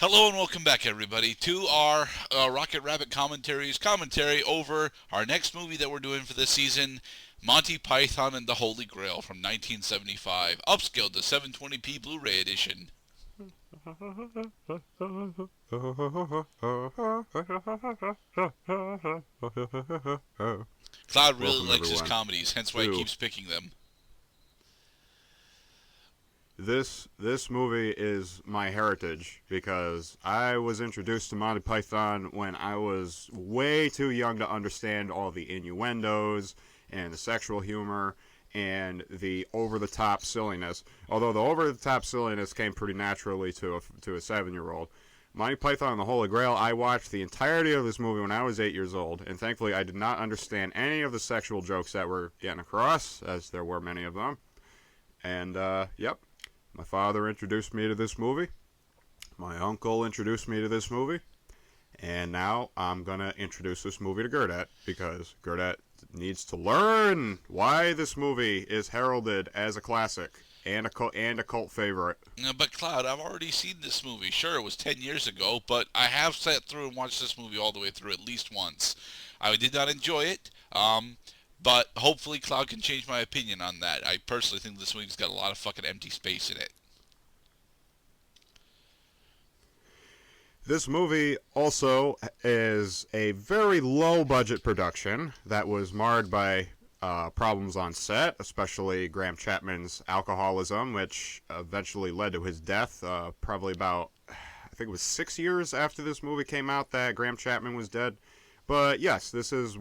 Hello and welcome back, everybody, to our Rocket Rabbit commentary over our next movie that we're doing for this season, Monty Python and the Holy Grail from 1975, upscaled to 720p Blu-ray edition. Cloud really Welcome, likes his everyone. comedies, hence why he To keeps picking them. this movie is my heritage because I was introduced to Monty Python when I was way too young to understand all the innuendos and the sexual humor and the over-the-top silliness. Although the over-the-top silliness came pretty naturally to a 7-year-old. Monty Python and the Holy Grail, I watched the entirety of this movie when I was 8 years old, and thankfully I did not understand any of the sexual jokes that were getting across, as there were many of them. And, yep, my father introduced me to this movie. My uncle introduced me to this movie. And now I'm going to introduce this movie to Gerdat, because Gerdat needs to learn why this movie is heralded as a classic and a cult favorite. But Cloud, I've already seen this movie. Sure, it was 10 years ago, but I have sat through and watched this movie all the way through at least once. I did not enjoy it, but hopefully Cloud can change my opinion on that. I personally think this movie's got a lot of fucking empty space in it. This movie also is a very low-budget production that was marred by problems on set, especially Graham Chapman's alcoholism, which eventually led to his death. Probably about, I think it was 6 years after this movie came out that Graham Chapman was dead. But yes, this is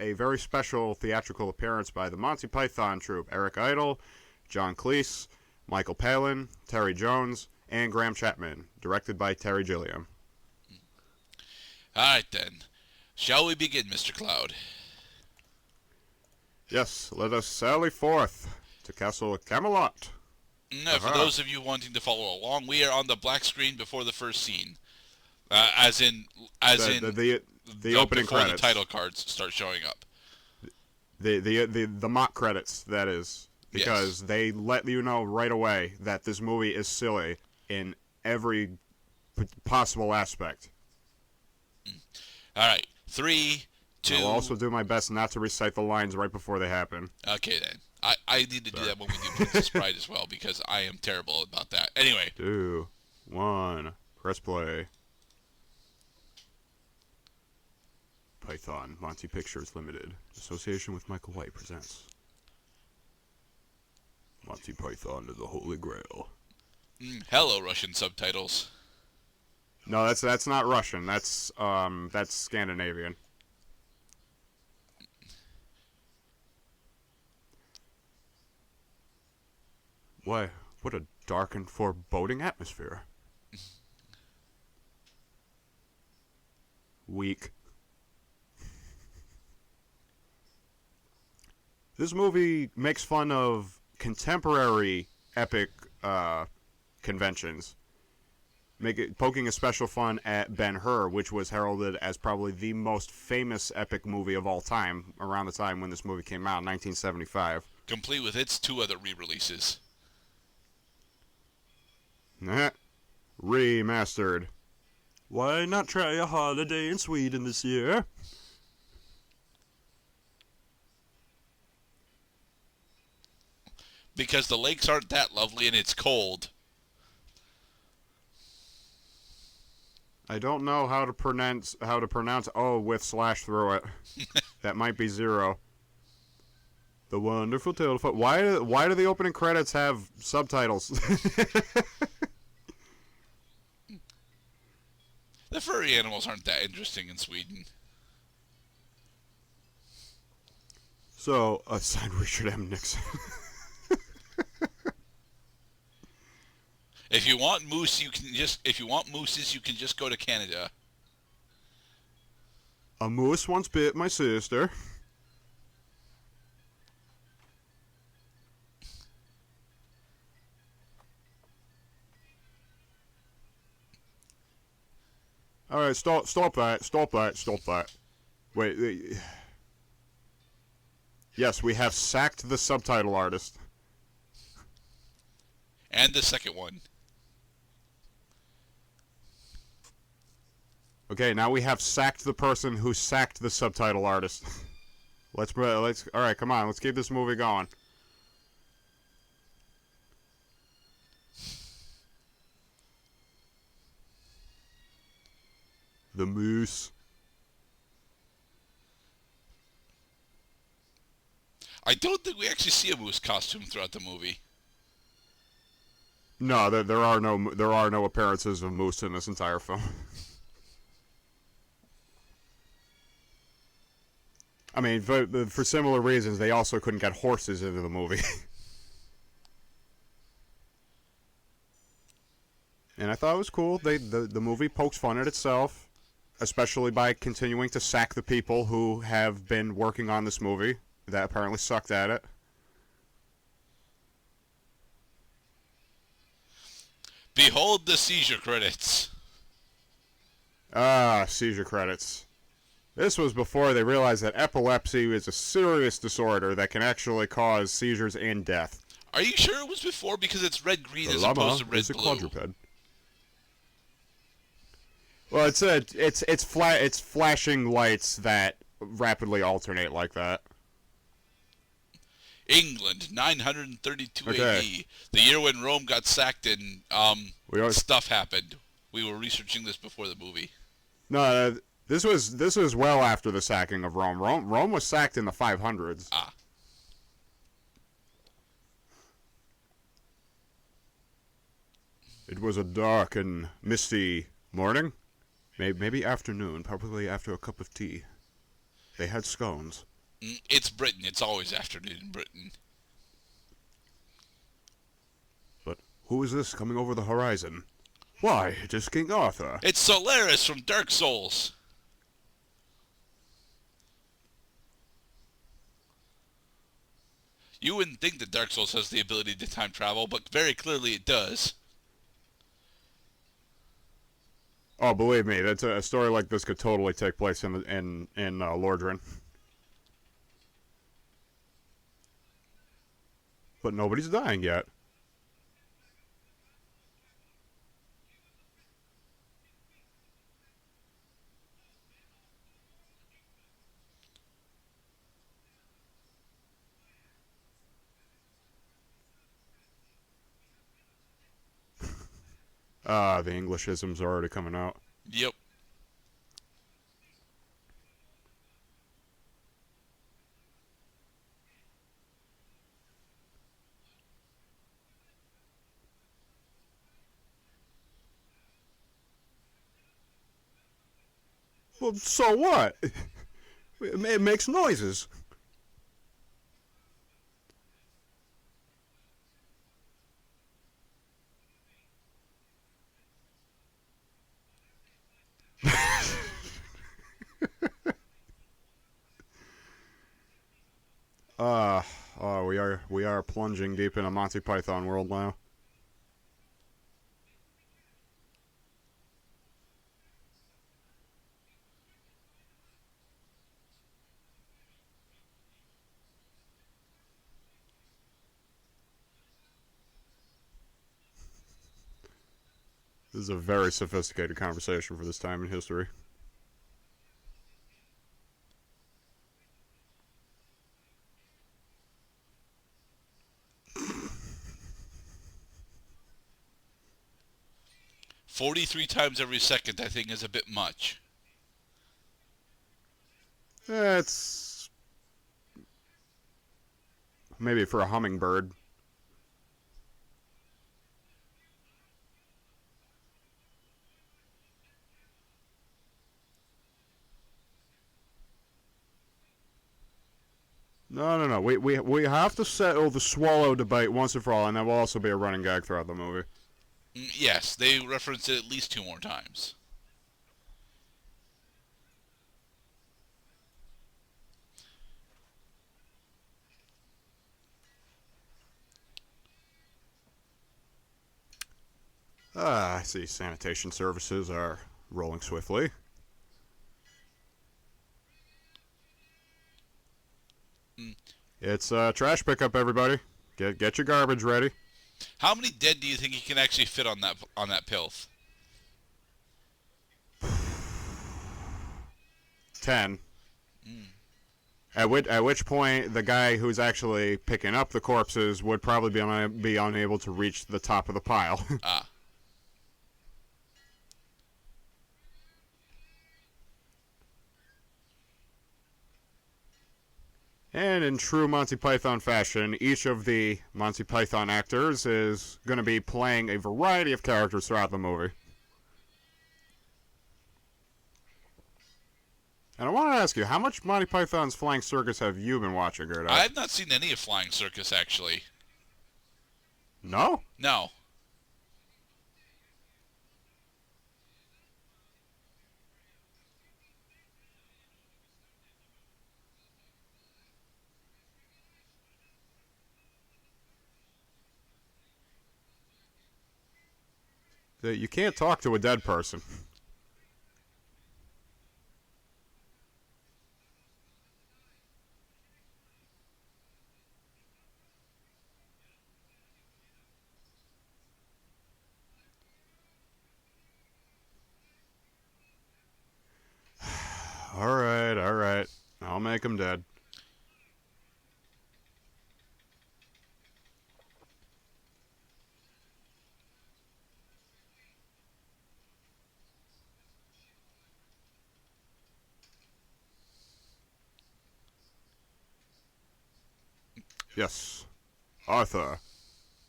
a very special theatrical appearance by the Monty Python troupe: Eric Idle, John Cleese, Michael Palin, Terry Jones, and Graham Chapman, directed by Terry Gilliam. Alright then. Shall we begin, Mr. Cloud? Yes, let us sally forth to Castle Camelot. Now, for those of you wanting to follow along, we are on the black screen before the first scene. As in The opening before credits. the title cards start showing up. The mock credits, that is. Because they let you know right away that this movie is silly in every possible aspect. Alright, 3, 2... I'll also do my best not to recite the lines right before they happen. Okay then. I need to do that when we do Princess Bride as well, because I am terrible about that. Anyway. 2, 1, press play. Python, Monty Pictures Limited, association with Michael White presents Monty Python and the Holy Grail. Hello, Russian subtitles. No, that's not Russian. That's Scandinavian. Why, what a dark and foreboding atmosphere. Weak. This movie makes fun of contemporary epic conventions, poking a special fun at Ben-Hur, which was heralded as probably the most famous epic movie of all time around the time when this movie came out in 1975. Complete with its 2 other re-releases. Remastered. Why not try a holiday in Sweden this year? Because the lakes aren't that lovely and it's cold. I don't know how to pronounce O with slash through it. That might be 0. The wonderful telephone. Why do the opening credits have subtitles? The furry animals aren't that interesting in Sweden. So, aside Richard M. Nixon. If you want mooses, you can just go to Canada. A moose once bit my sister. All right, stop that. Wait. Yes, we have sacked the subtitle artist. And the second one. Okay, now we have sacked the person who sacked the subtitle artist. Let's all right, come on, let's keep this movie going. The moose. I don't think we actually see a moose costume throughout the movie. No, there are no appearances of moose in this entire film. I mean, for similar reasons, they also couldn't get horses into the movie. And I thought it was cool. The movie pokes fun at itself, especially by continuing to sack the people who have been working on this movie that apparently sucked at it. Behold the seizure credits. Ah, seizure credits. This was before they realized that epilepsy is a serious disorder that can actually cause seizures and death. Are you sure it was before? Because it's red-green The as llama opposed to is a red-blue. quadruped. Well, it's flashing lights that rapidly alternate like that. England, 932 Okay. AD, the year when Rome got sacked and stuff happened. We were researching this before the movie. No, this was well after the sacking of Rome. Rome was sacked in the 500s. Ah. It was a dark and misty morning, maybe afternoon, probably after a cup of tea. They had scones. It's Britain. It's always afternoon in Britain. But who is this coming over the horizon? Why, it is King Arthur. It's Solaris from Dark Souls. You wouldn't think that Dark Souls has the ability to time travel, but very clearly it does. Oh, believe me, that's a story like this could totally take place in Lordran. But nobody's dying yet. The Englishisms are already coming out. Yep. Well, so what? It makes noises. We are plunging deep in a Monty Python world now. This is a very sophisticated conversation for this time in history. "43 times every second, I think, is a bit much." It's maybe for a hummingbird. No. We have to settle the swallow debate once and for all, and that will also be a running gag throughout the movie. Yes, they reference it at least 2 more times. I see sanitation services are rolling swiftly. It's trash pickup, everybody. Get your garbage ready. How many dead do you think he can actually fit on that pilf? 10. Mm. At which point, the guy who's actually picking up the corpses would probably be unable to reach the top of the pile. Ah. And in true Monty Python fashion, each of the Monty Python actors is going to be playing a variety of characters throughout the movie. And I want to ask you, how much Monty Python's Flying Circus have you been watching, Gerda? I've not seen any of Flying Circus, actually. No? No. You can't talk to a dead person. Alright. I'll make him dead. Yes. Arthur,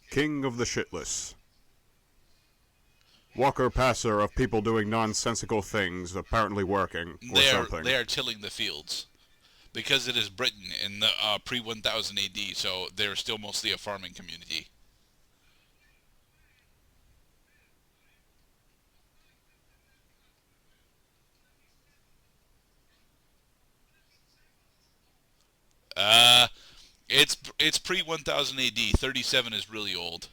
king of the shitless. Walker passer of people doing nonsensical things, apparently working, or something. They are tilling the fields. Because it is Britain in the pre-1000 AD, so they're still mostly a farming community. It's pre-1000 AD. 37 is really old.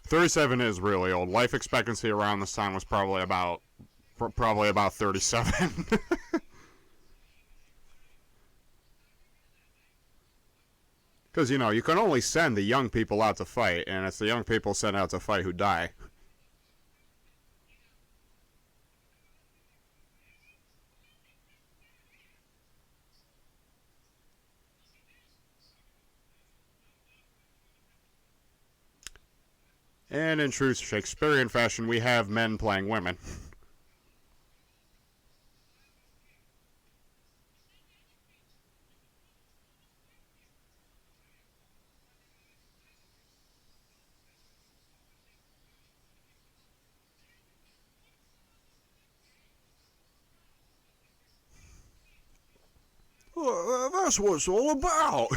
37 is really old. Life expectancy around this time was probably about 37. Because, you can only send the young people out to fight, and it's the young people sent out to fight who die. And in true Shakespearean fashion, we have men playing women. Well, that's what it's all about.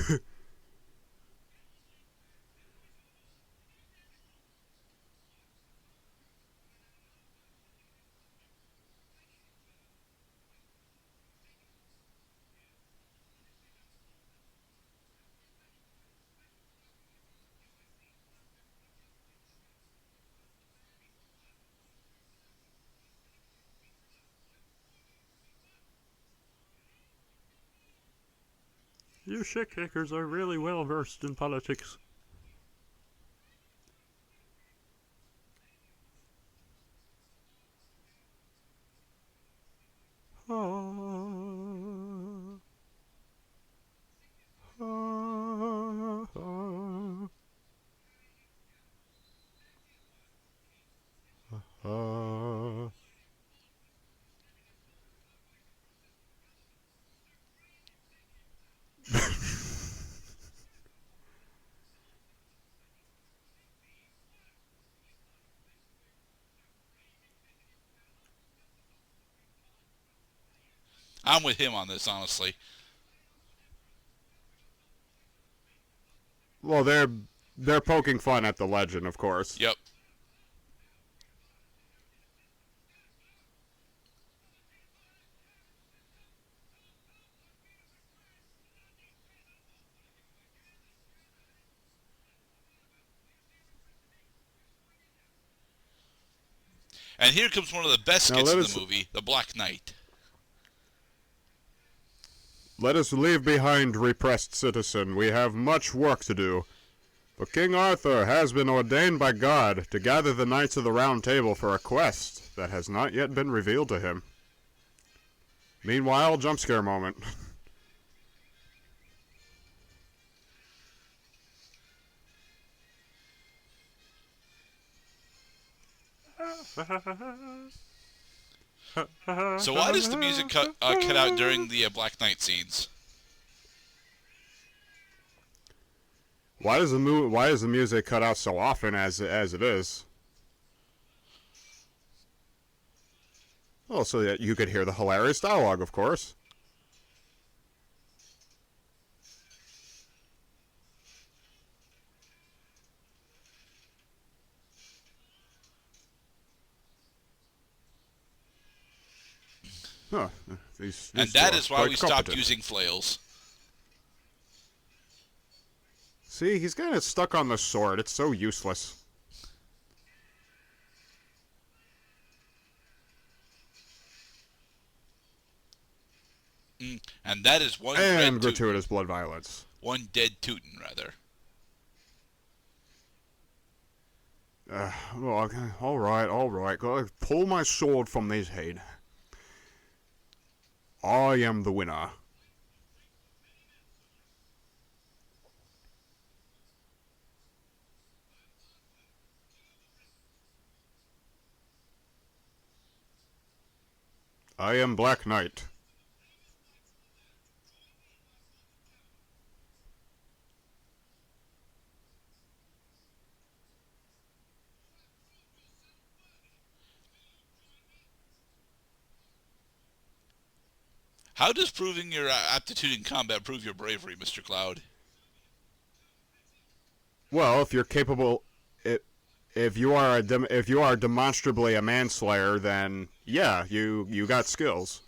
You shit kickers are really well versed in politics. I'm with him on this, honestly. Well, they're poking fun at the legend, of course. Yep. And here comes one of the best skits in the movie, The Black Knight. Let us leave behind repressed citizen. We have much work to do. But King Arthur has been ordained by God to gather the knights of the Round Table for a quest that has not yet been revealed to him. Meanwhile, jump scare moment. So why does the music cut out during the Black Knight scenes? Why does the music cut out so often as it is? Well, so that you could hear the hilarious dialogue, of course. Huh. And that is why we stopped using flails. See, he's kind of stuck on the sword. It's so useless. And that is one and gratuitous blood violence. One dead Teuton, rather. Well, all right. Go pull my sword from his head. I am the winner. I am Black Knight. How does proving your aptitude in combat prove your bravery, Mr. Cloud? Well, if you're capable, if you are demonstrably a manslayer, then yeah, you got skills.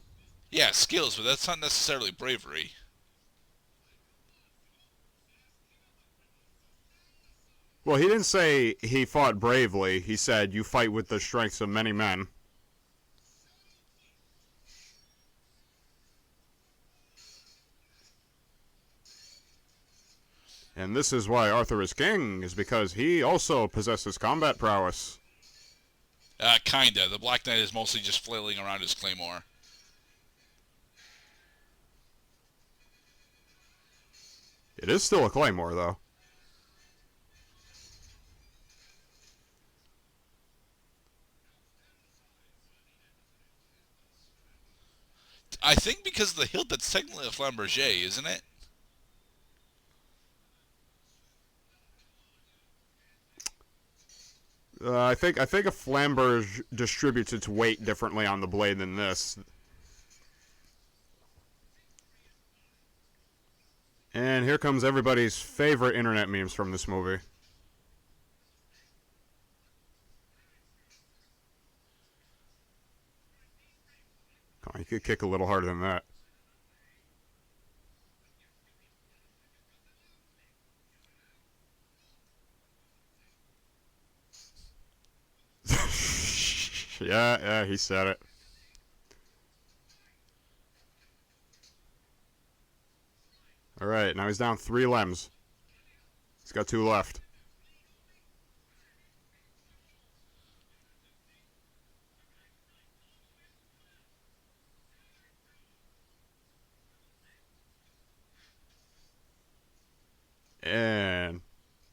Yeah, skills, but that's not necessarily bravery. Well, he didn't say he fought bravely. He said you fight with the strengths of many men. And this is why Arthur is king, is because he also possesses combat prowess. Kinda. The Black Knight is mostly just flailing around his claymore. It is still a claymore, though. I think because of the hilt, that's technically a flamberge, isn't it? I think a flamberge distributes its weight differently on the blade than this. And here comes everybody's favorite internet memes from this movie. Come on, you could kick a little harder than that. Yeah, he said it. Alright, now he's down 3 lems. He's got 2 left.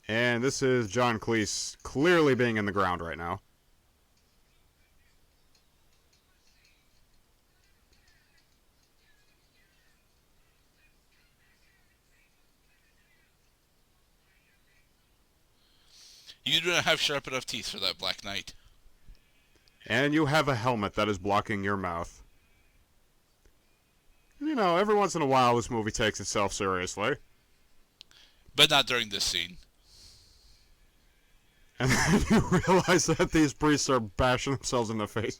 And this is John Cleese clearly being in the ground right now. You do not have sharp enough teeth for that, Black Knight. And you have a helmet that is blocking your mouth. You know, every once in a while this movie takes itself seriously. But not during this scene. And then you realize that these priests are bashing themselves in the face.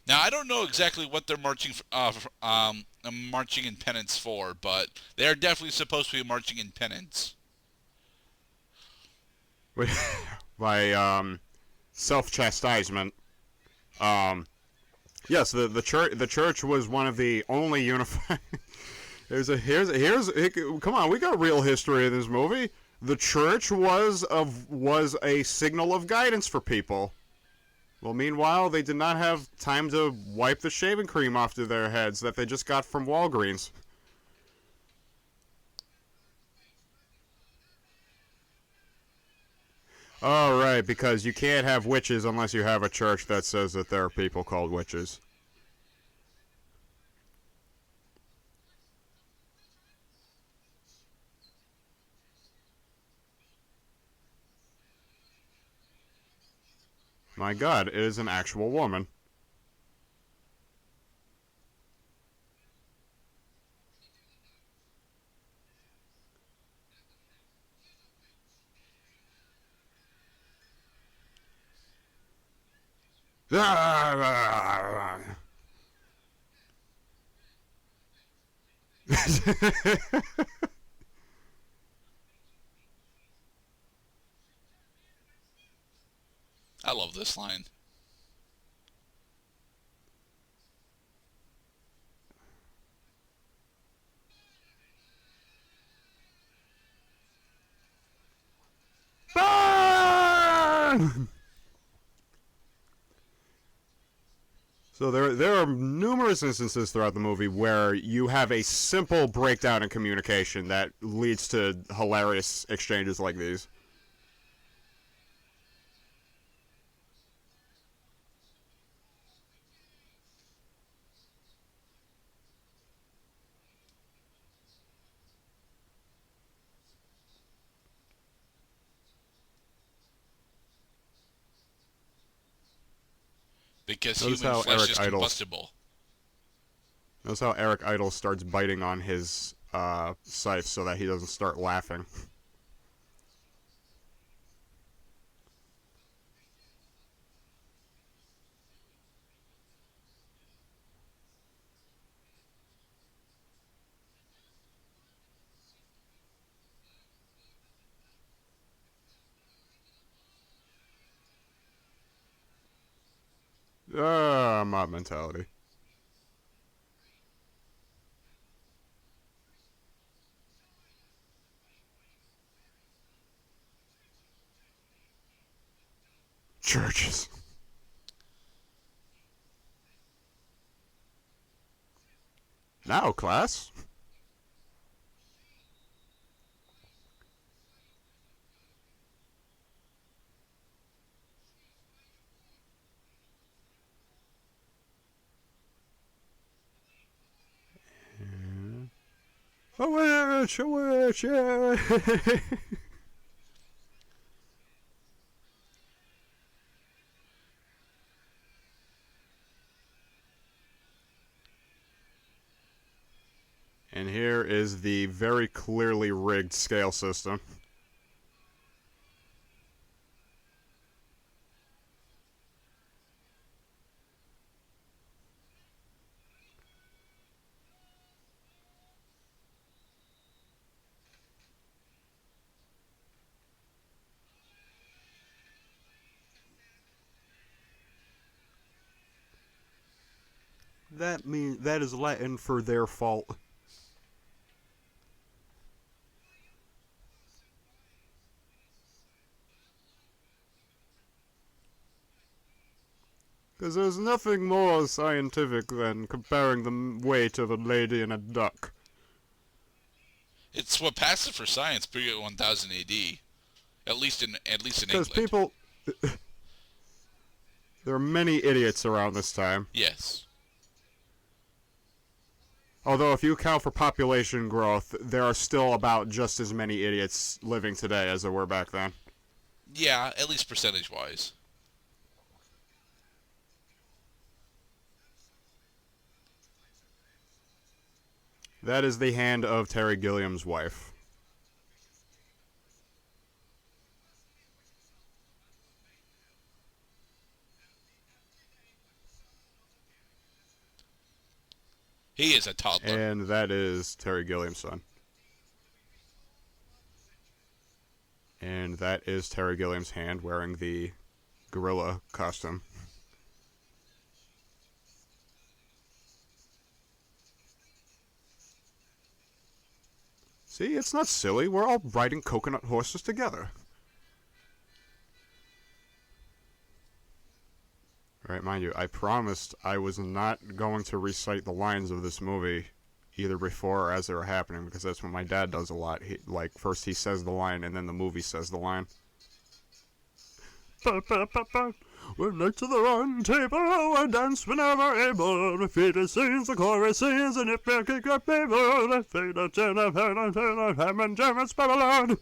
Now, I don't know exactly what they're marching in penance for, but they're definitely supposed to be marching in penance. By self-chastisement. Yes, the church was one of the only unified. Come on, we got real history in this movie. The church was a signal of guidance for people. Well, meanwhile, they did not have time to wipe the shaving cream off to their heads that they just got from Walgreens. Oh, right, because you can't have witches unless you have a church that says that there are people called witches. My God, it is an actual woman. I love this line. Burn! So there are numerous instances throughout the movie where you have a simple breakdown in communication that leads to hilarious exchanges like these. Because Notice human how flesh Eric is Idle's combustible. Notice how Eric Idle starts biting on his scythe so that he doesn't start laughing. Mob mentality. Churches. Now, class. A witch, a witch, yeah. And here is the very clearly rigged scale system. That is Latin for their fault. Because there's nothing more scientific than comparing the weight of a lady and a duck. It's what passes for science period 1000 AD. At least in Because England. people... There are many idiots around this time. Yes. Although if you account for population growth, there are still about just as many idiots living today as there were back then. Yeah, at least percentage-wise. That is the hand of Terry Gilliam's wife. He is a toddler. And that is Terry Gilliam's son. And that is Terry Gilliam's hand wearing the gorilla costume. See, it's not silly. We're all riding coconut horses together. Right, mind you, I promised I was not going to recite the lines of this movie either before or as they were happening, because that's what my dad does a lot. First he says the line, and then the movie says the line. We're next to the run table, we dance whenever able. The theater sings, the chorus sings, and if you kick up people, the theater turn up, ham and jam and spell.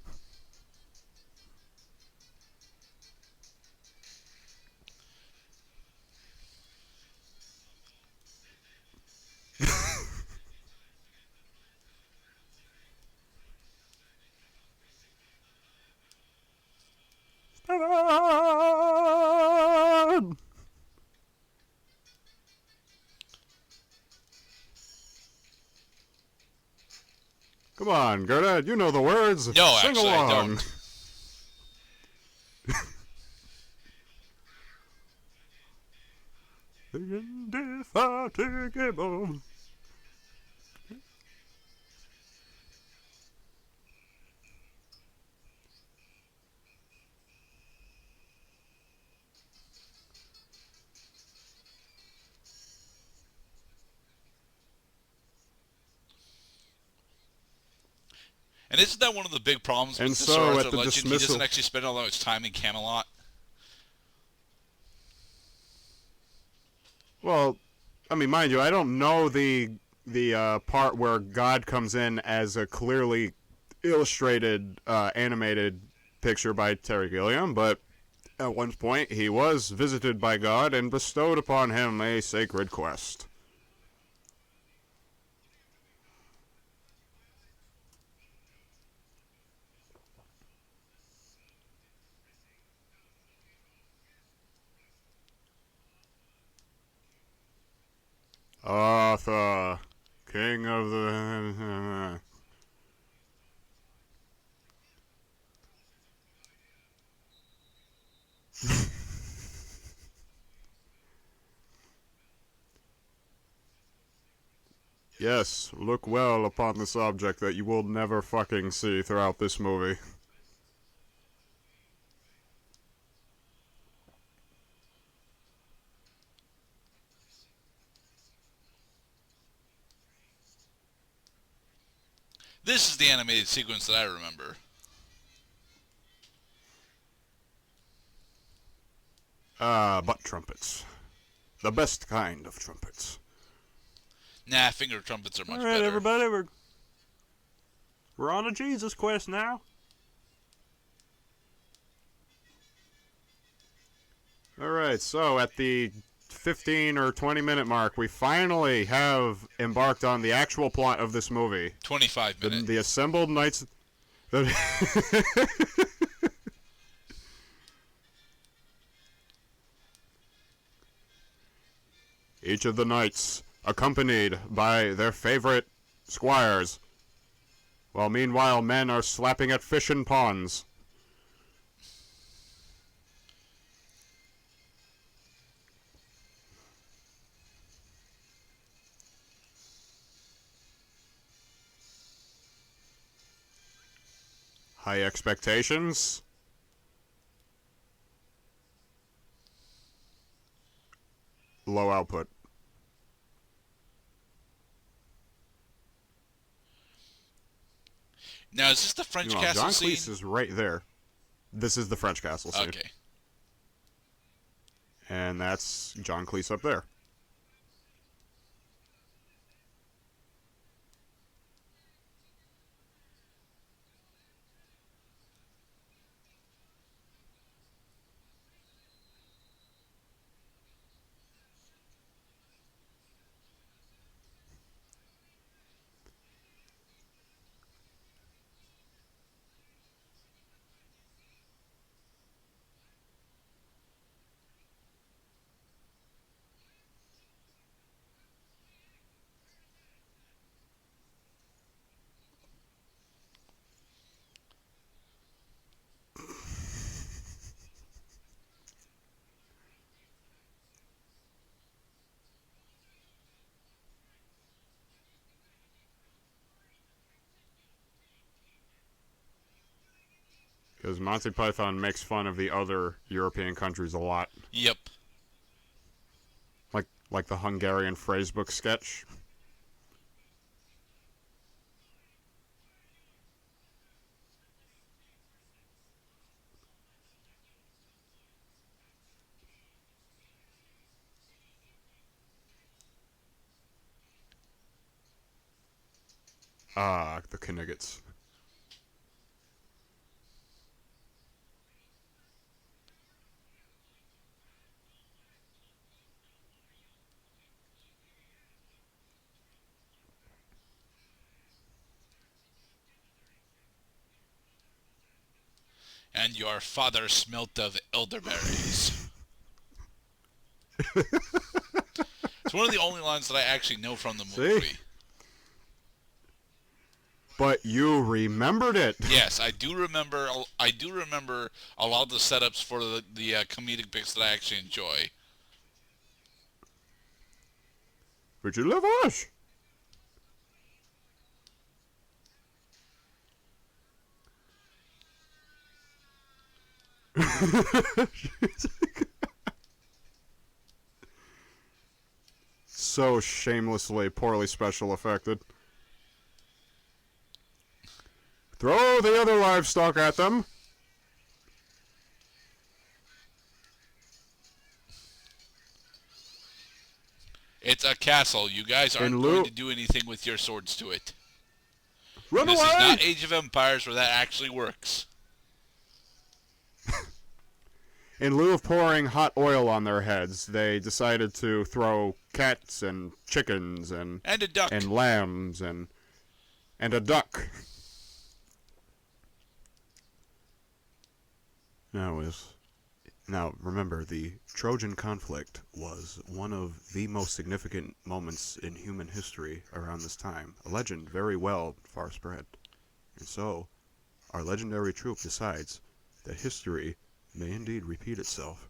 Come on, Gerda, you know the words. No, Sing actually, along. I don't. Indefatigable. And isn't that one of the big problems And with the Sir so, Arthur at the Legend? He dismissal, doesn't actually spend all of his time in Camelot. well, I mean, mind you, I don't know the part where God comes in as a clearly illustrated, animated picture by Terry Gilliam, but at one point he was visited by God and bestowed upon him a sacred quest. Arthur, king of the... Yes, look well upon this object that you will never fucking see throughout this movie. This is the animated sequence that I remember. Butt trumpets. The best kind of trumpets. Nah, finger trumpets are much All right, better. everybody, we're on a Jesus quest now. All right, so at the 15 or 20 minute mark, we finally have embarked on the actual plot of this movie. 25 minutes. The assembled knights... Each of the knights accompanied by their favorite squires, while meanwhile men are slapping at fish in ponds. High expectations. Low output. Now, is this the French Meanwhile, castle John scene? Cleese is right there. This is the French castle scene. Okay. And that's John Cleese up there. Because Monty Python makes fun of the other European countries a lot. Yep. like the Hungarian phrasebook sketch. Ah, the Kniggets. And your father smelt of elderberries. It's one of the only lines that I actually know from the movie. See? But you remembered it. Yes, I do remember. I do remember a lot of the setups for the comedic bits that I actually enjoy. Would you love us? So shamelessly poorly special effected. Throw the other livestock at them. It's a castle. You guys aren't In going lieu- to do anything with your swords to it. Run This away! is not Age of Empires where that actually works. In lieu of pouring hot oil on their heads, they decided to throw cats and chickens and And a duck. lambs and a duck. Now remember, the Trojan conflict was one of the most significant moments in human history around this time. A legend very well far spread. And so, our legendary troop decides that history may indeed repeat itself.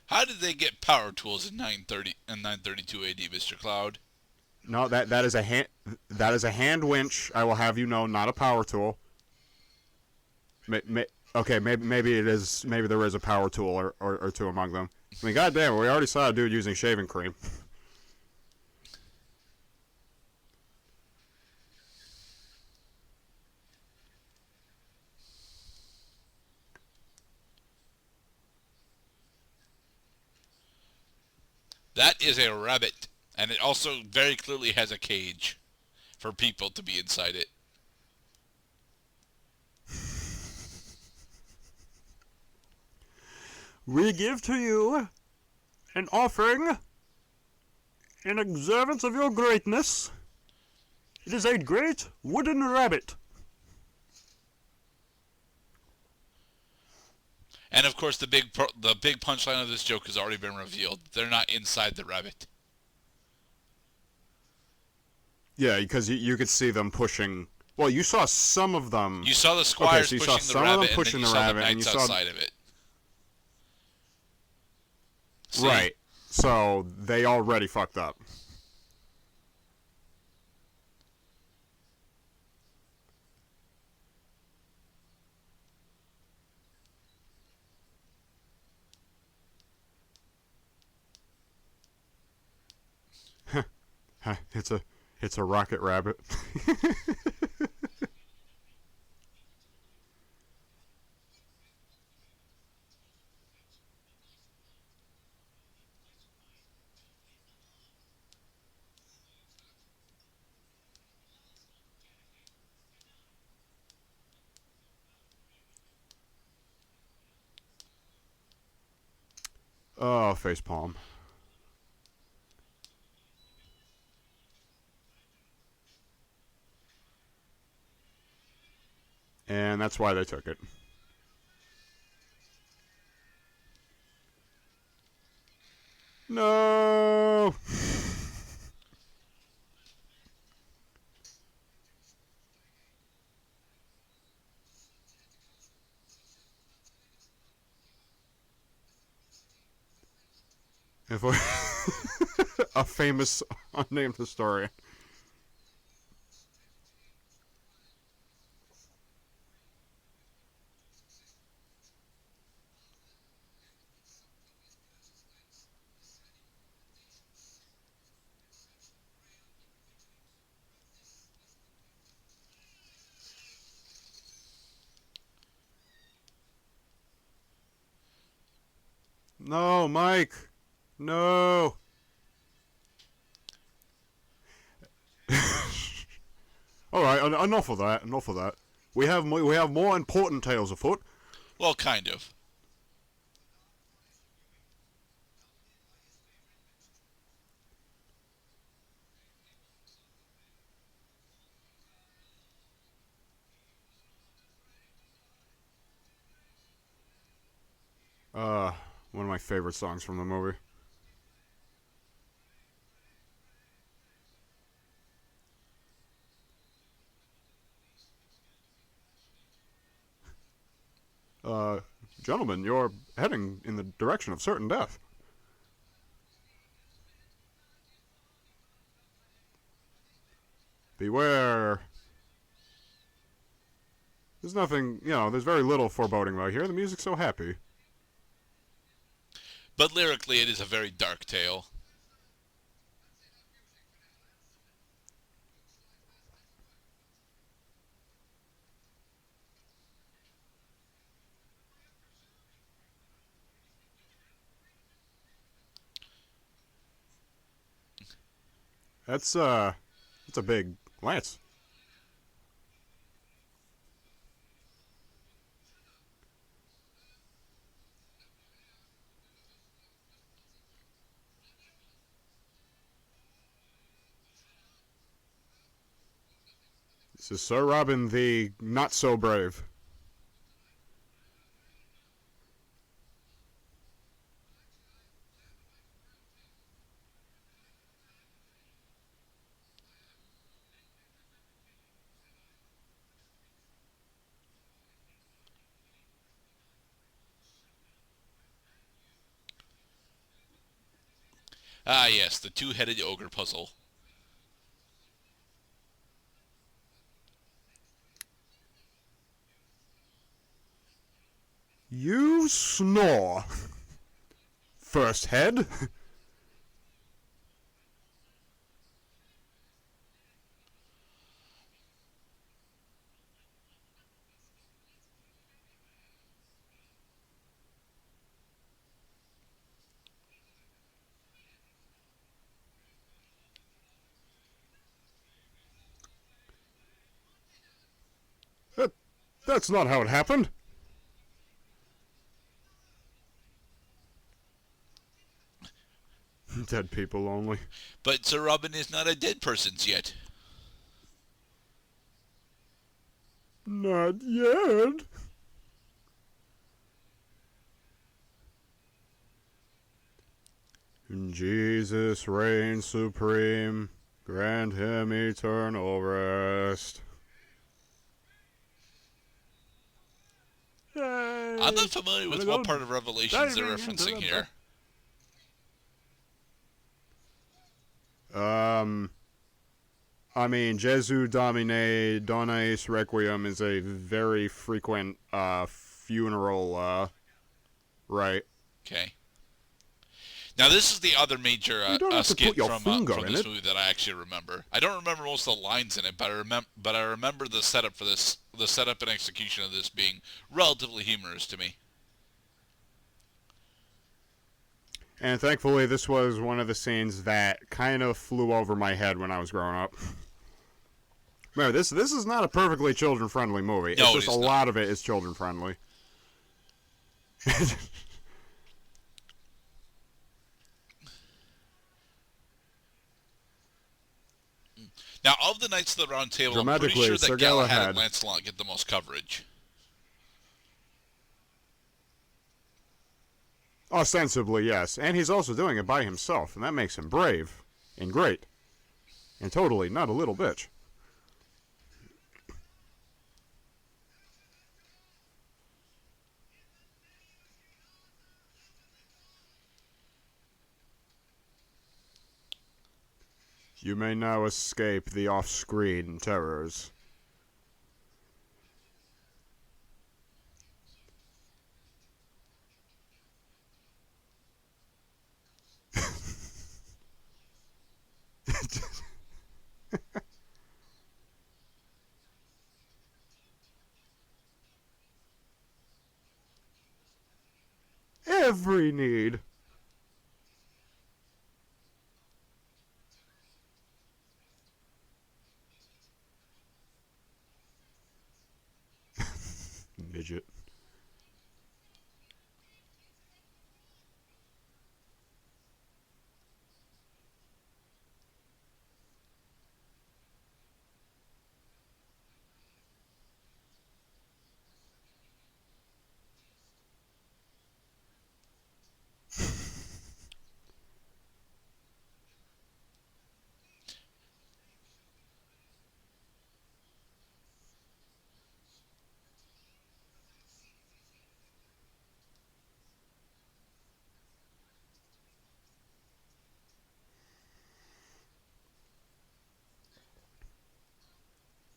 How did they get power tools in 932 AD, Mr. Cloud? No, that is a hand winch. I will have you know, not a power tool. Okay, maybe it is. Maybe there is a power tool or two among them. I mean, goddamn, we already saw a dude using shaving cream. That is a rabbit, and it also very clearly has a cage for people to be inside it. We give to you an offering in observance of your greatness. It is a great wooden rabbit. And of course, the big punchline of this joke has already been revealed. They're not inside the rabbit. Yeah, because you could see them pushing. Well, you saw some of them. You saw the squires so you pushing saw the some of them rabbit, pushing and then the you saw rabbit, the and you knights saw- outside of it. See? Right. So they already fucked up. It's a rocket rabbit. Oh, facepalm. And that's why they took it. No. If a famous unnamed historian. No, Mike. No. All right, enough of that. Enough of that. We have more important tales afoot. Well, kind of. Uh, One of my favorite songs from the movie. Uh, Gentlemen, you're heading in the direction of certain death. Beware. There's nothing, there's very little foreboding right here. The music's so happy. But lyrically, it is a very dark tale. That's a big lance. This is Sir Robin the not so brave. Ah, yes, the two-headed ogre puzzle. You snore. First head. That's not how it happened. Dead people only. But Sir Robin is not a dead person's yet. Not yet. Jesus reigns supreme. Grant him eternal rest. Yay. I'm not familiar with what part of Revelations they're referencing here. I mean, Jesu Domine Donis Requiem is a very frequent funeral rite. Okay. Now this is the other major skit from this movie that I actually remember. I don't remember most of the lines in it, but I remember the setup for this, the setup and execution of this being relatively humorous to me. And thankfully, this was one of the scenes that kind of flew over my head when I was growing up. Remember, this is not a perfectly children-friendly movie. No, it's just a lot of it is children-friendly. Now, of the Knights of the Round Table, I'm pretty sure that Galahad and Lancelot get the most coverage. Ostensibly, yes. And he's also doing it by himself, and that makes him brave and great. And totally not a little bitch. You may now escape the off-screen terrors. every need. Midget.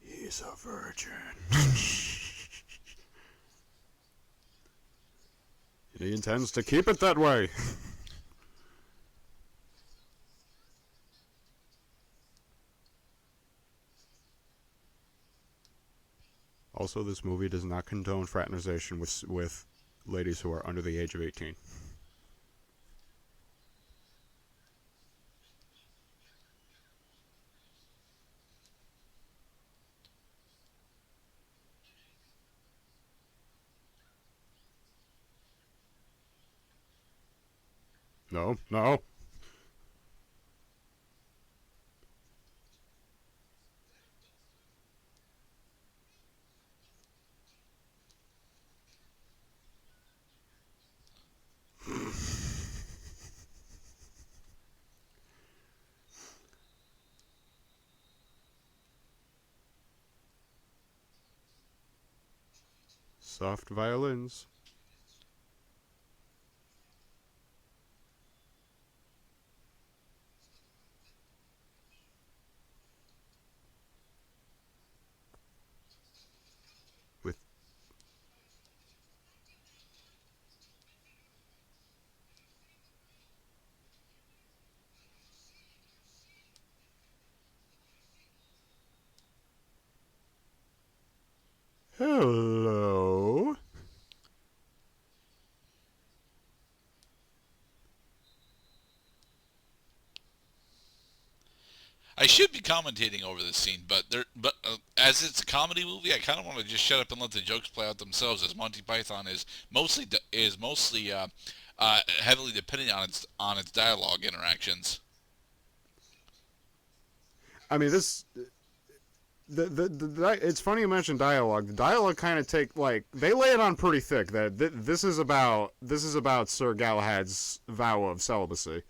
He's a virgin. And he intends to keep it that way. Also, this movie does not condone fraternization with ladies who are under the age of 18. No, no. Soft violins. With hello. I should be commentating over this scene, but as it's a comedy movie, I kind of want to just shut up and let the jokes play out themselves. As Monty Python is mostly heavily dependent on its dialogue interactions. I mean, this it's funny you mentioned dialogue. The dialogue kind of take like they lay it on pretty thick that this is about Sir Galahad's vow of celibacy.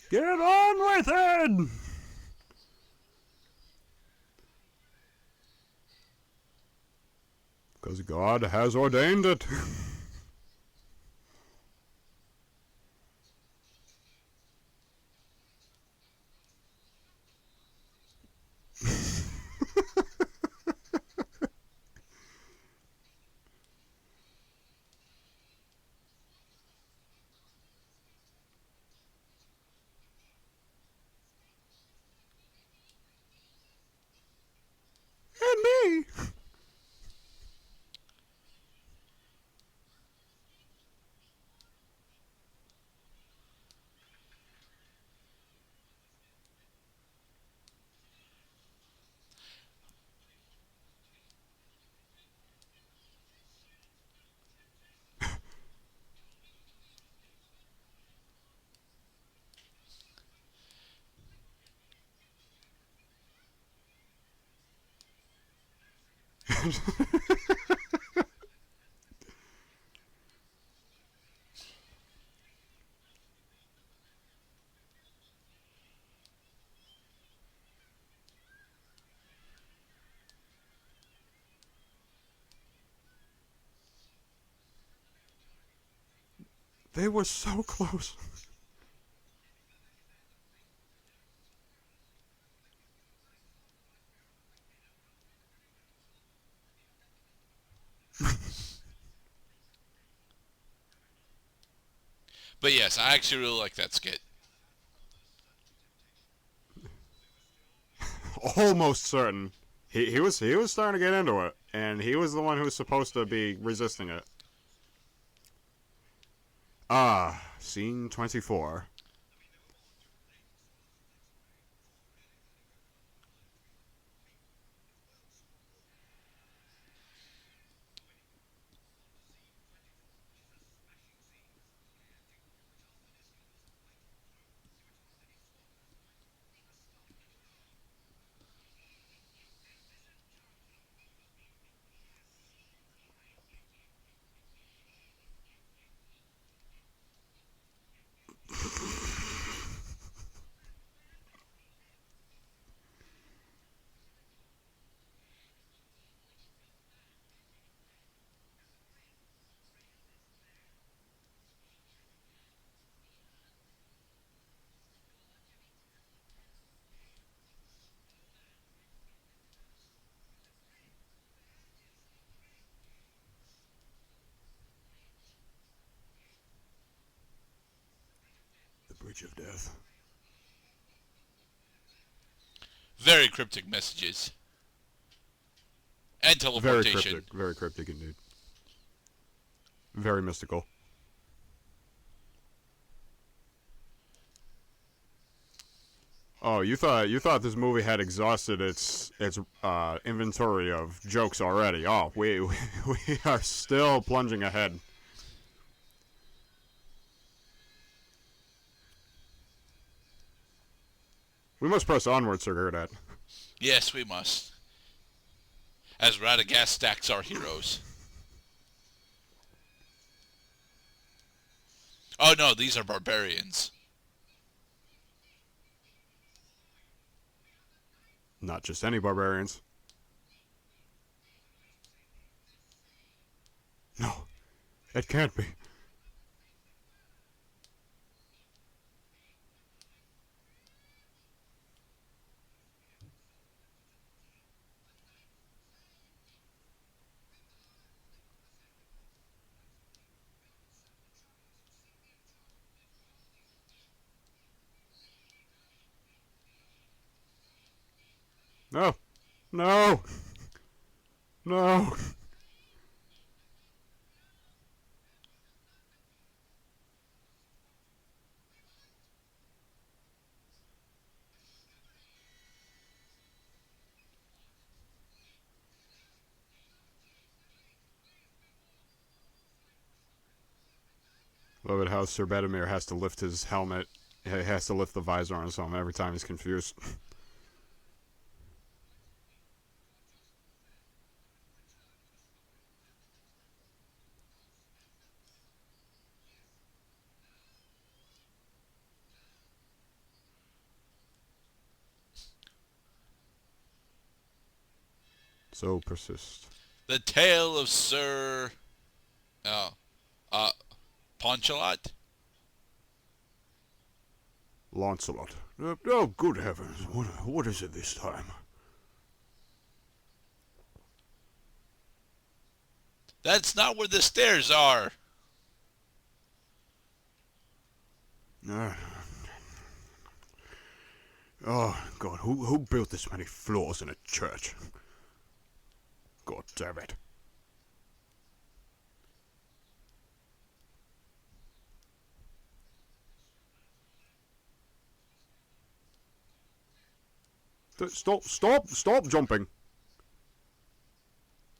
Get on with it! Because God has ordained it. And me. They were so close. But yes, I actually really like that skit. Almost certain. He was starting to get into it, and he was the one who was supposed to be resisting it. Scene 24. The Bridge of Death. Very cryptic messages. And Very teleportation. cryptic. Very cryptic indeed. Very mystical. Oh, you thought this movie had exhausted its inventory of jokes already. Oh, we are still plunging ahead. We must press onward, Sir Gerdat. Yes, we must. As Radagast stacks our heroes. Oh no, these are barbarians. Not just any barbarians. No, it can't be. No, no, no. Love it how Sir Bedimir has to lift his helmet. He has to lift the visor on his helmet every time he's confused. So persist. The tale of Sir... Oh. Uh, Ponchalot? Launcelot. Oh, good heavens. What is it this time? That's not where the stairs are. Oh, God. Who built this many floors in a church? God damn it. Stop jumping.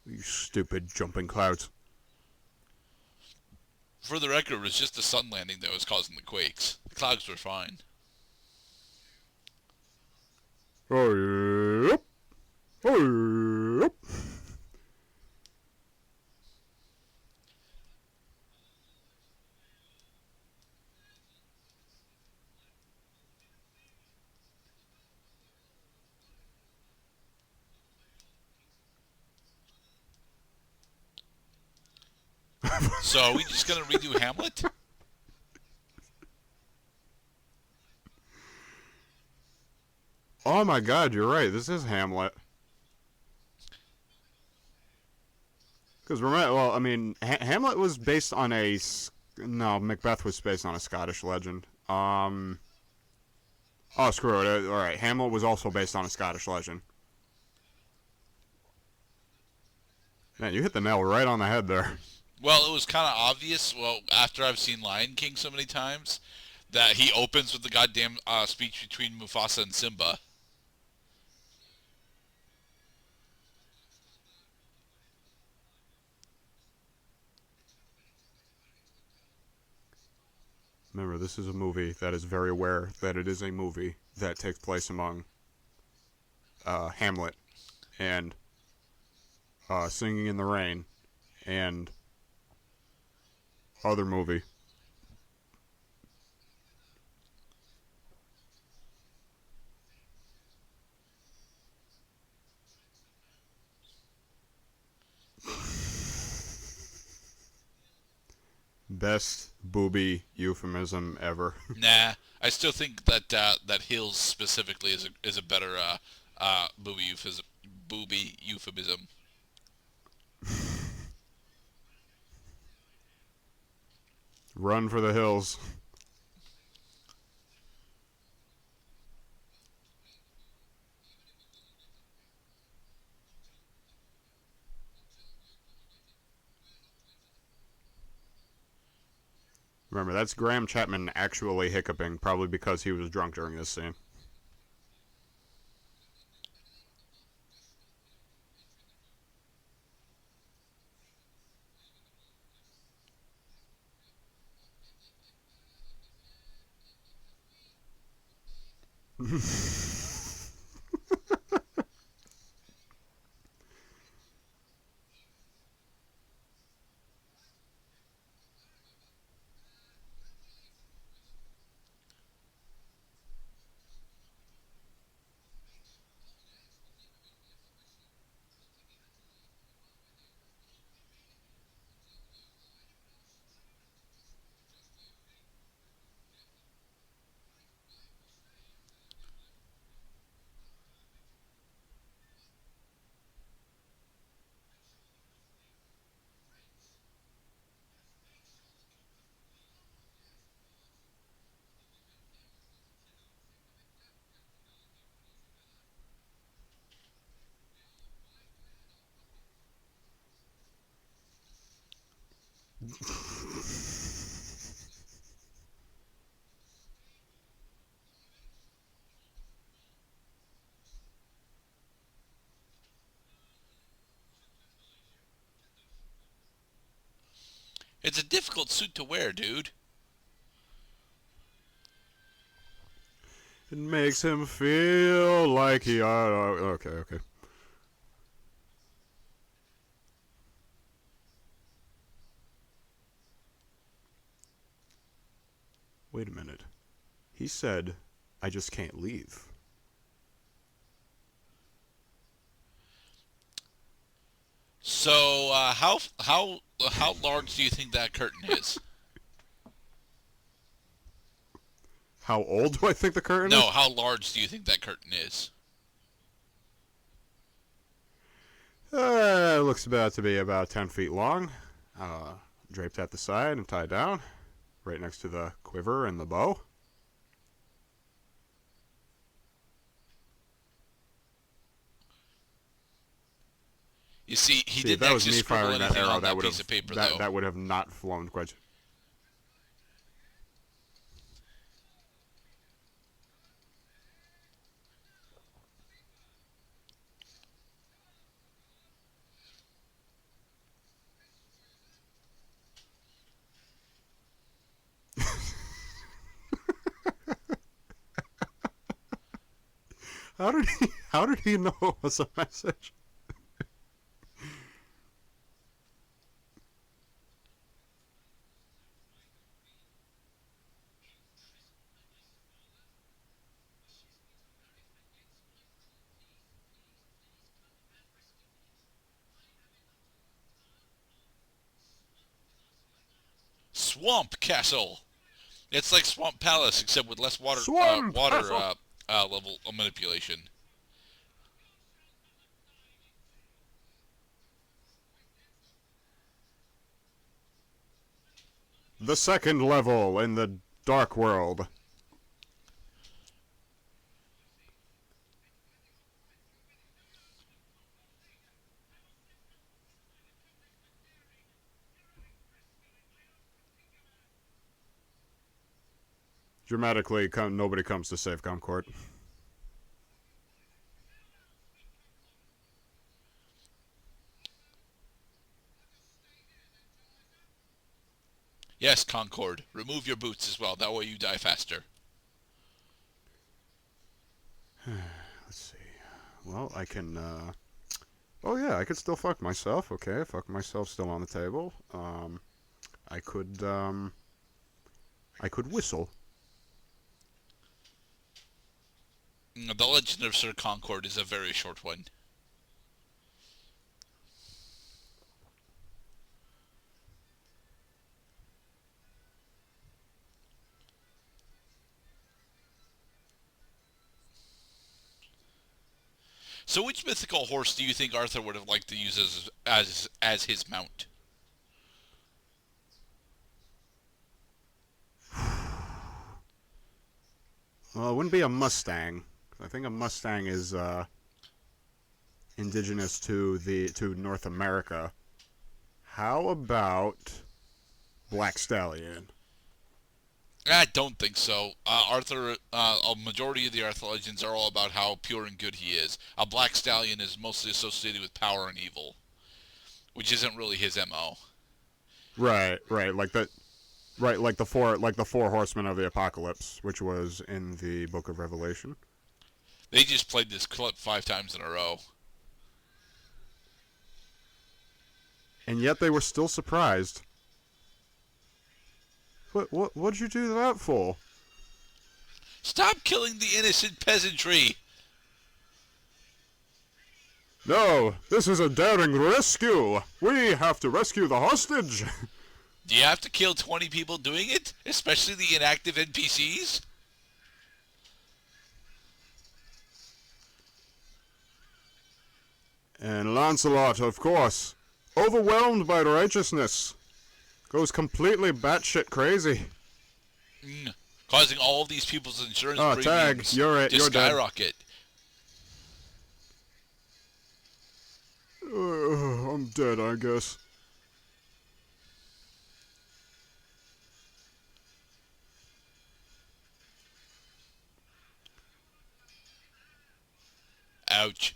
You stupid jumping clouds. For the record, it was just the sun landing that was causing the quakes. The clouds were fine. Oh, yep. Oh, yep. So are we just going to redo Hamlet? Oh my God, you're right. This is Hamlet. Because remember, well, I mean, Hamlet was based on no, Macbeth was based on a Scottish legend. Oh, screw it. All right, Hamlet was also based on a Scottish legend. Man, you hit the nail right on the head there. Well, it was kind of obvious. Well, after I've seen Lion King so many times, that he opens with the goddamn speech between Mufasa and Simba. Remember, this is a movie that is very aware that it is a movie that takes place among Hamlet and Singing in the Rain and other movie. Best booby euphemism ever. Nah, I still think that that Hills specifically is a better booby euphemism. Run for the hills. Remember, that's Graham Chapman actually hiccuping, probably because he was drunk during this scene. It's a difficult suit to wear, dude. It makes him feel like he. Okay, okay. Wait a minute. He said, I just can't leave. So, how large do you think that curtain is? How old do I think the curtain No, is? how large do you think that curtain is? Looks about to be about 10 feet long. Draped at the side and tied down. Right next to the quiver and the bow. You see, he See, if didn't that was actually me scribble firing that anything arrow, on that piece of paper, though. that would have not flown quite. How did he know it was a message? Swamp Castle. It's like Swamp Palace, except with less water. Swamp Castle. level of manipulation. The second level in the Dark World. Dramatically, nobody comes to save Concord. Yes, Concord. Remove your boots as well. That way you die faster. Let's see. Well, I can, oh yeah, I could still fuck myself. Okay, fuck myself still on the table. I could, I could whistle. The Legend of Sir Concord is a very short one. So, which mythical horse do you think Arthur would have liked to use as his mount? Well, it wouldn't be a Mustang. I think a Mustang is, indigenous to North America. How about Black Stallion? I don't think so. Arthur, a majority of the Arthur legends are all about how pure and good he is. A black stallion is mostly associated with power and evil, which isn't really his MO. Right, right, like the four horsemen of the apocalypse, which was in the Book of Revelation. They just played this clip 5 times in a row. And yet they were still surprised. What'd you do that for? Stop killing the innocent peasantry! No, this is a daring rescue. We have to rescue the hostage. Do you have to kill 20 people doing it? Especially the inactive NPCs? And Lancelot, of course, overwhelmed by righteousness, goes completely batshit crazy. Causing all of these people's insurance Oh, premiums Tag, you're to skyrocket. I'm dead, I guess. Ouch.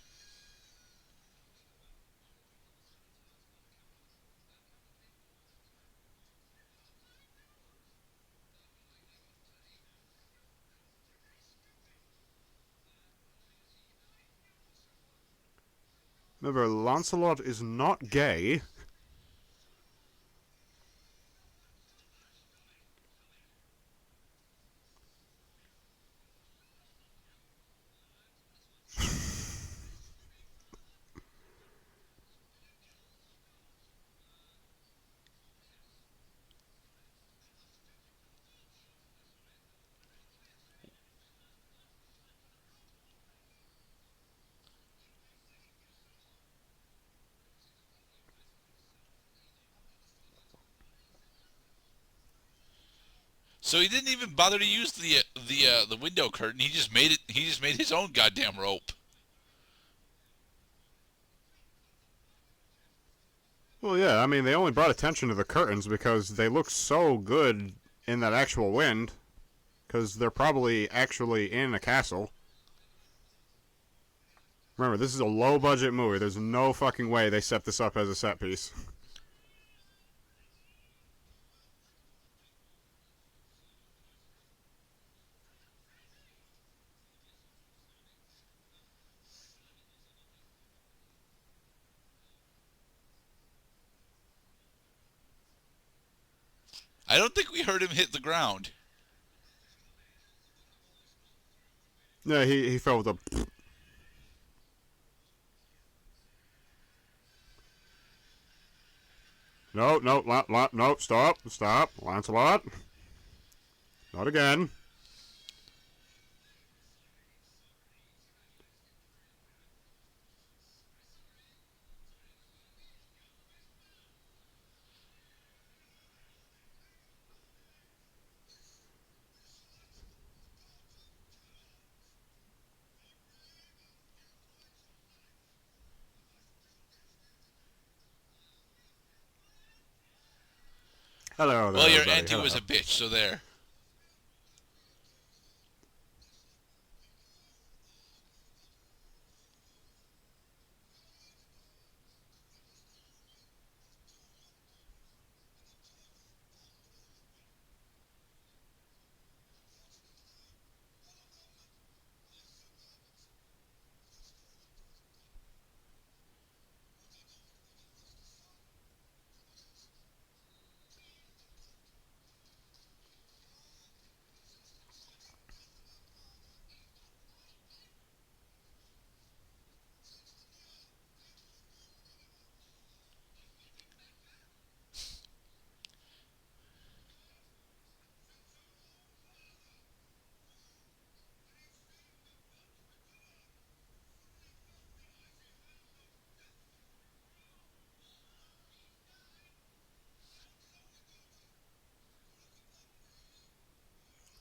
Remember, Lancelot is not gay. So he didn't even bother to use the window curtain. He just made it. He just made his own goddamn rope. Well, yeah, I mean, they only brought attention to the curtains because they look so good in that actual wind. Because they're probably actually in a castle. Remember, this is a low-budget movie. There's no fucking way they set this up as a set piece. I don't think we heard him hit the ground. Yeah, he fell with a... No, no, stop, Lancelot. Not again. Hello there, Well, your everybody. auntie was Hello. a bitch, so there.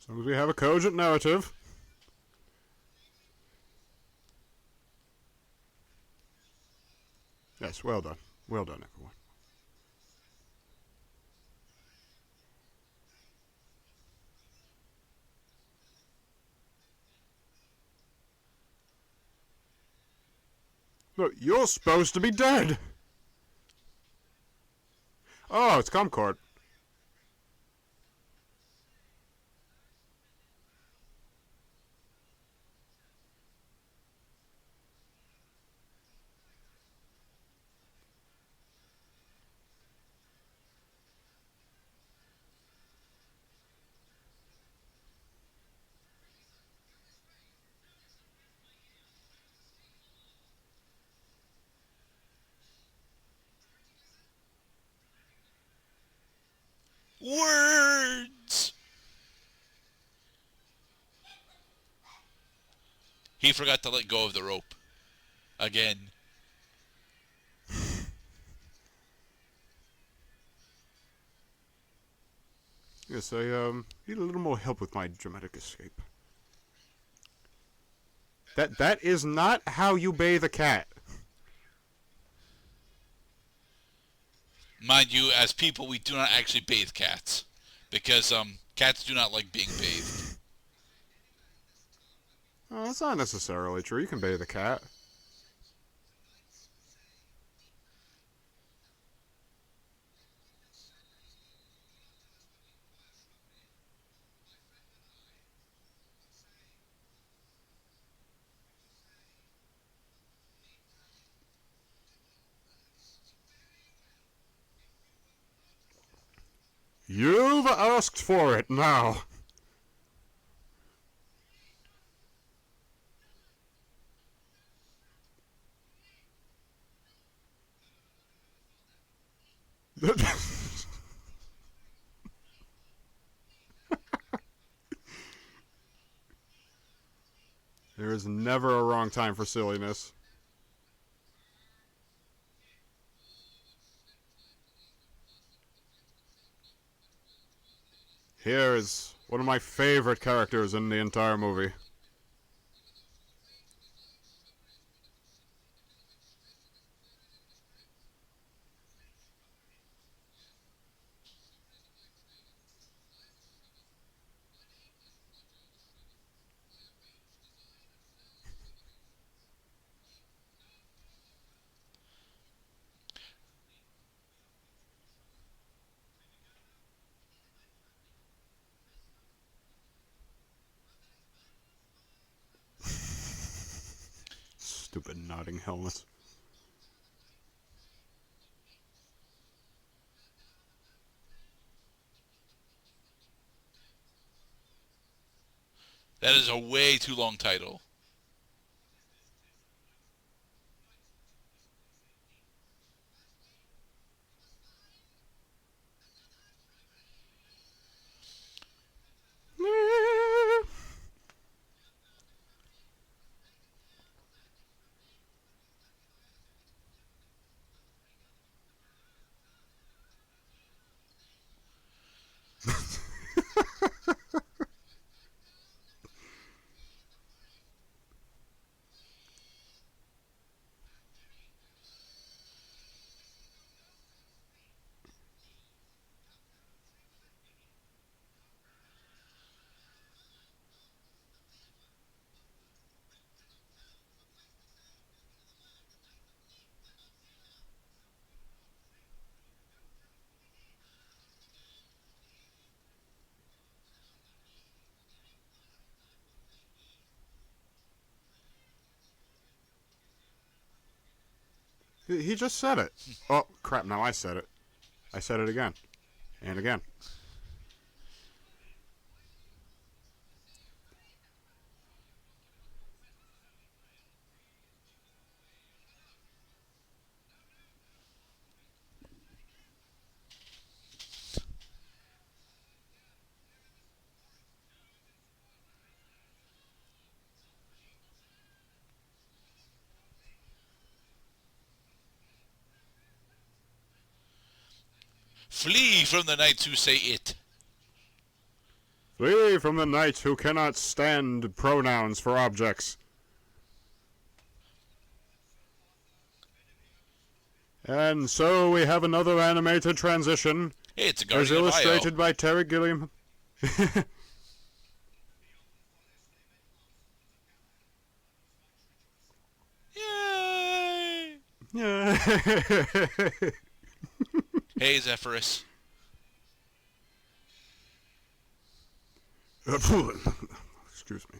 As long as we have a cogent narrative. Yes, well done. Well done, everyone. Look, you're supposed to be dead. Oh, it's Comcord. Words! He forgot to let go of the rope. Again. Yes, I need a little more help with my dramatic escape. That is not how you bathe a cat. Mind you, as people, we do not actually bathe cats. Because, cats do not like being bathed. Oh, that's not necessarily true. You can bathe a cat. You've asked for it now. There is never a wrong time for silliness. Here is one of my favorite characters in the entire movie. Stupid nodding helmets. That is a way too long title. He just said it. Oh, crap, now I said it. I said it again. And again. Flee from the knights who say it. Flee from the knights who cannot stand pronouns for objects. And so we have another animated transition. Hey, it's a As Guardian of illustrated Io. by Terry Gilliam. Yay! Yeah. Hey, Zephyrus. Excuse me.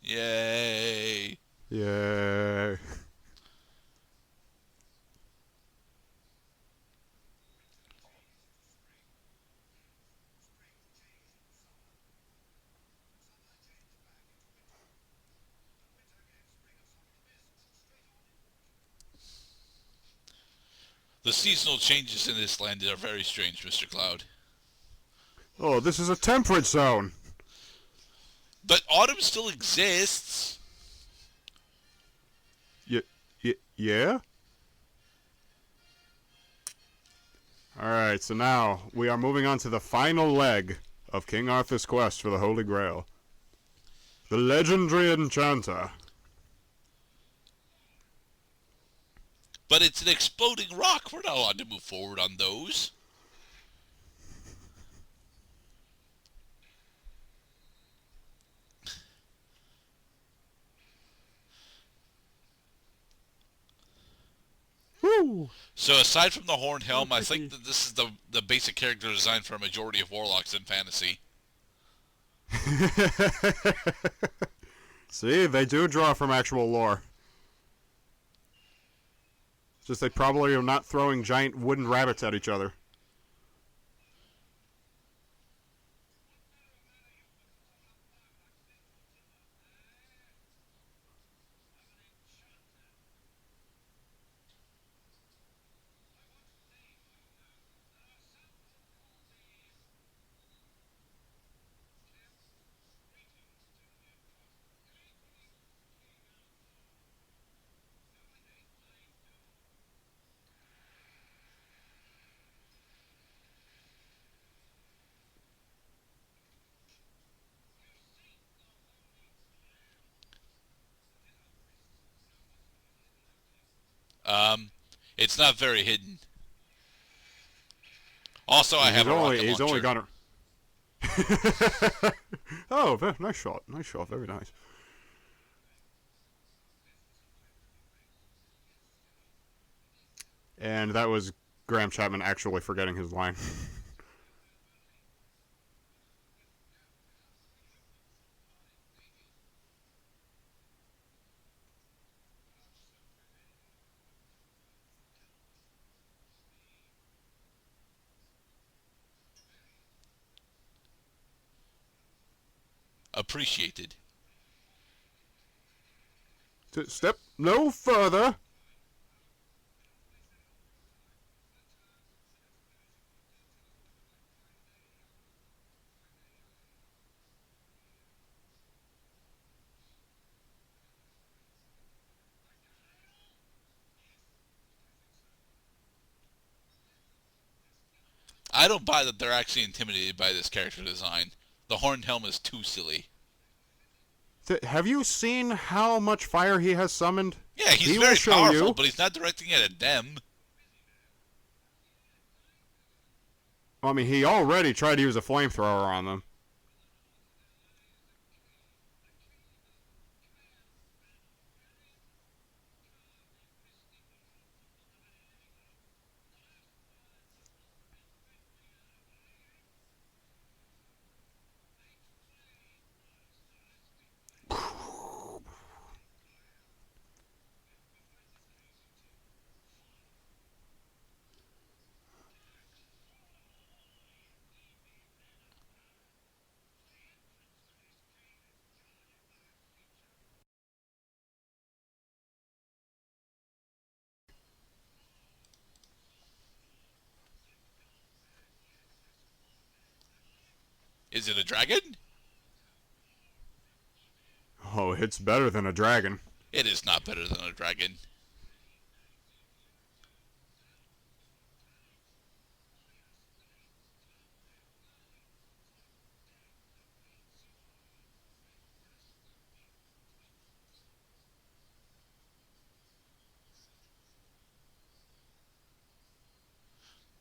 Yay! Yeah. The seasonal changes in this land are very strange, Mr. Cloud. Oh, this is a temperate zone. But autumn still exists. Yeah? Alright, so now we are moving on to the final leg of King Arthur's quest for the Holy Grail. The legendary enchanter. But it's an exploding rock. We're not allowed to move forward on those. Woo! So aside from the horn helm, I think that this is the basic character design for a majority of warlocks in fantasy. See, they do draw from actual lore. It's just they probably are not throwing giant wooden rabbits at each other. It's not very hidden. Also, I have a rocket He's only launcher. gonna. Oh, nice shot. Very nice. And that was Graham Chapman actually forgetting his line. Appreciated. Step no further. I don't buy that they're actually intimidated by this character design. The horned helm is too silly. Have you seen how much fire he has summoned? Yeah, he's He will very show powerful, you. but he's not directing it at them. I mean, he already tried to use a flamethrower on them. Is it a dragon? Oh, it's better than a dragon. It is not better than a dragon.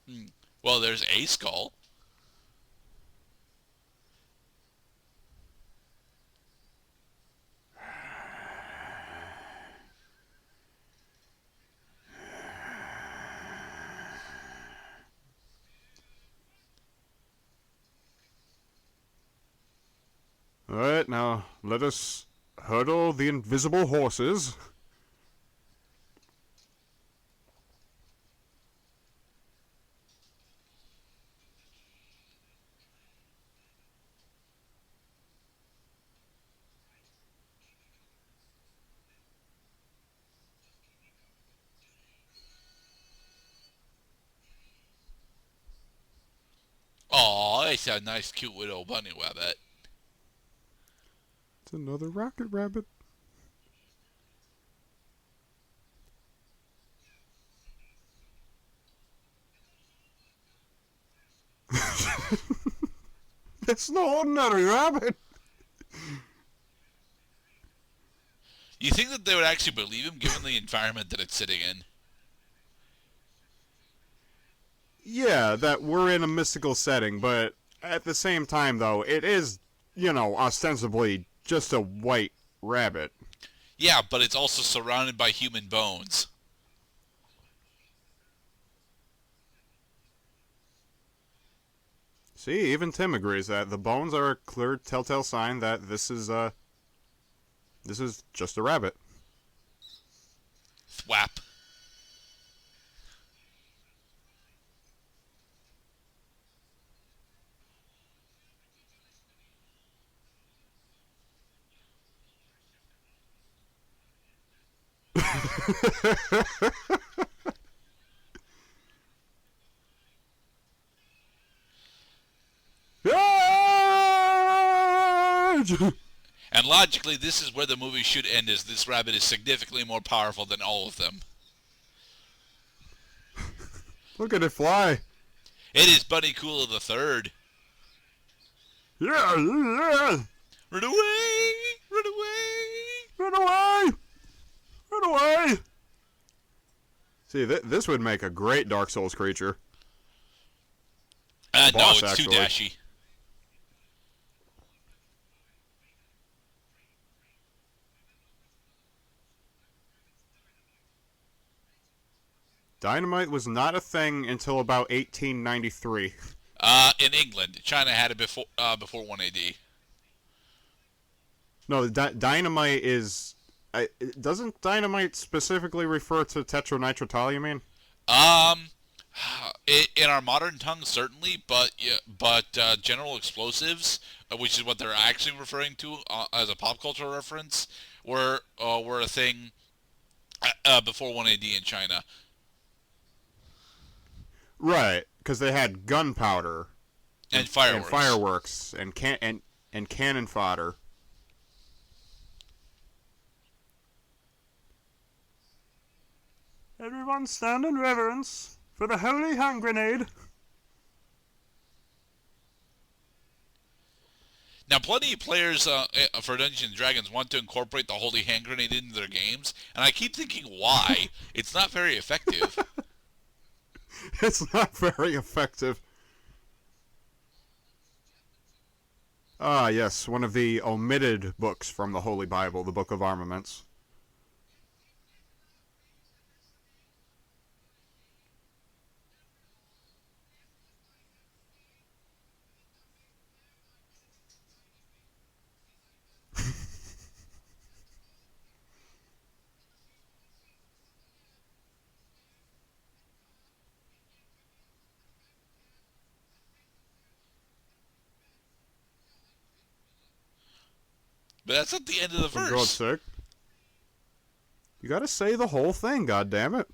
Hmm. Well, there's a skull. Alright, now let us hurdle the invisible horses. Aw, it's a nice, cute little bunny rabbit. It's another rocket rabbit. It's no ordinary rabbit. You think that they would actually believe him given the environment that it's sitting in? Yeah, that we're in a mystical setting, but at the same time, though, it is, ostensibly just a white rabbit. Yeah, but it's also surrounded by human bones. See, even Tim agrees that the bones are a clear telltale sign that this is just a rabbit. Thwap. And logically, this is where the movie should end, as this rabbit is significantly more powerful than all of them. Look at it fly. It is Bunny Cooler the Third. Yeah, yeah. Run away! Run away! Run away! Run away! See, this would make a great Dark Souls creature. No, Boss, it's too actually. dashy. Dynamite was not a thing until about 1893. In England. China had it before 1 AD. No, dynamite is... doesn't dynamite specifically refer to tetranitrotoluene? In our modern tongue, certainly, but general explosives, which is what they're actually referring to as a pop culture reference, were a thing before 1 AD in China. Right, because they had gunpowder And fireworks. and fireworks and cannon fodder. Everyone stand in reverence for the holy hand grenade. Now, plenty of players for Dungeons & Dragons want to incorporate the holy hand grenade into their games, and I keep thinking, why? It's not very effective. It's not very effective. Ah, yes, one of the omitted books from the Holy Bible, the Book of Armaments. But that's not the end of the For God's verse. sake. You gotta say the whole thing, goddammit.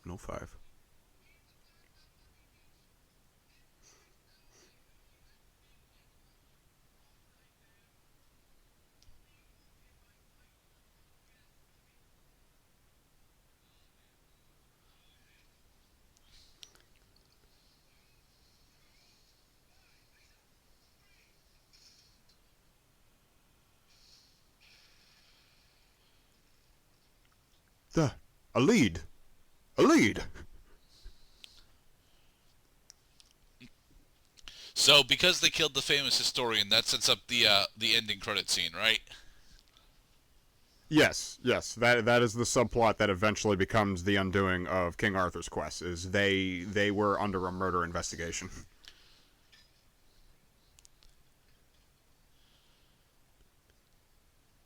7:05. A lead. A lead. So, because they killed the famous historian, that sets up the ending credit scene, right? Yes, yes. That is the subplot that eventually becomes the undoing of King Arthur's quest. Is they were under a murder investigation.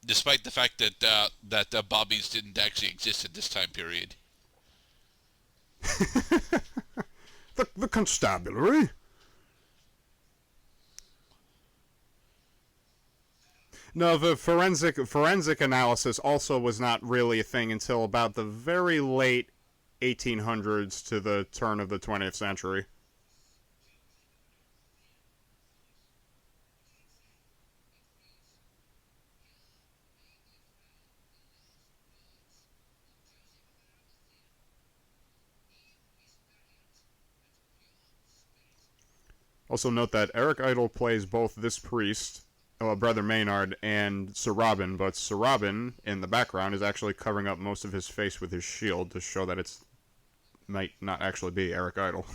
Despite the fact that bobbies didn't actually exist at this time period. The constabulary. No, the forensic analysis also was not really a thing until about the very late 1800s to the turn of the 20th century. Also note that Eric Idle plays both this priest, Brother Maynard, and Sir Robin, but Sir Robin, in the background, is actually covering up most of his face with his shield to show that it's might not actually be Eric Idle.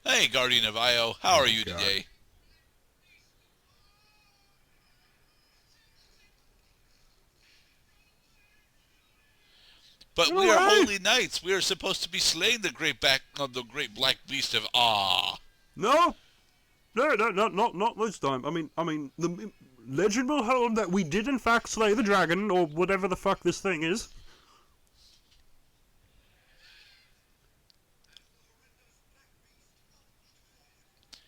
Hey, Guardian of Io, how are Oh you God. today? But You we know, are hey! holy knights. We are supposed to be slaying the great black beast of Ah. No, no, not this time. I mean, the legend will hold that we did in fact slay the dragon, or whatever the fuck this thing is.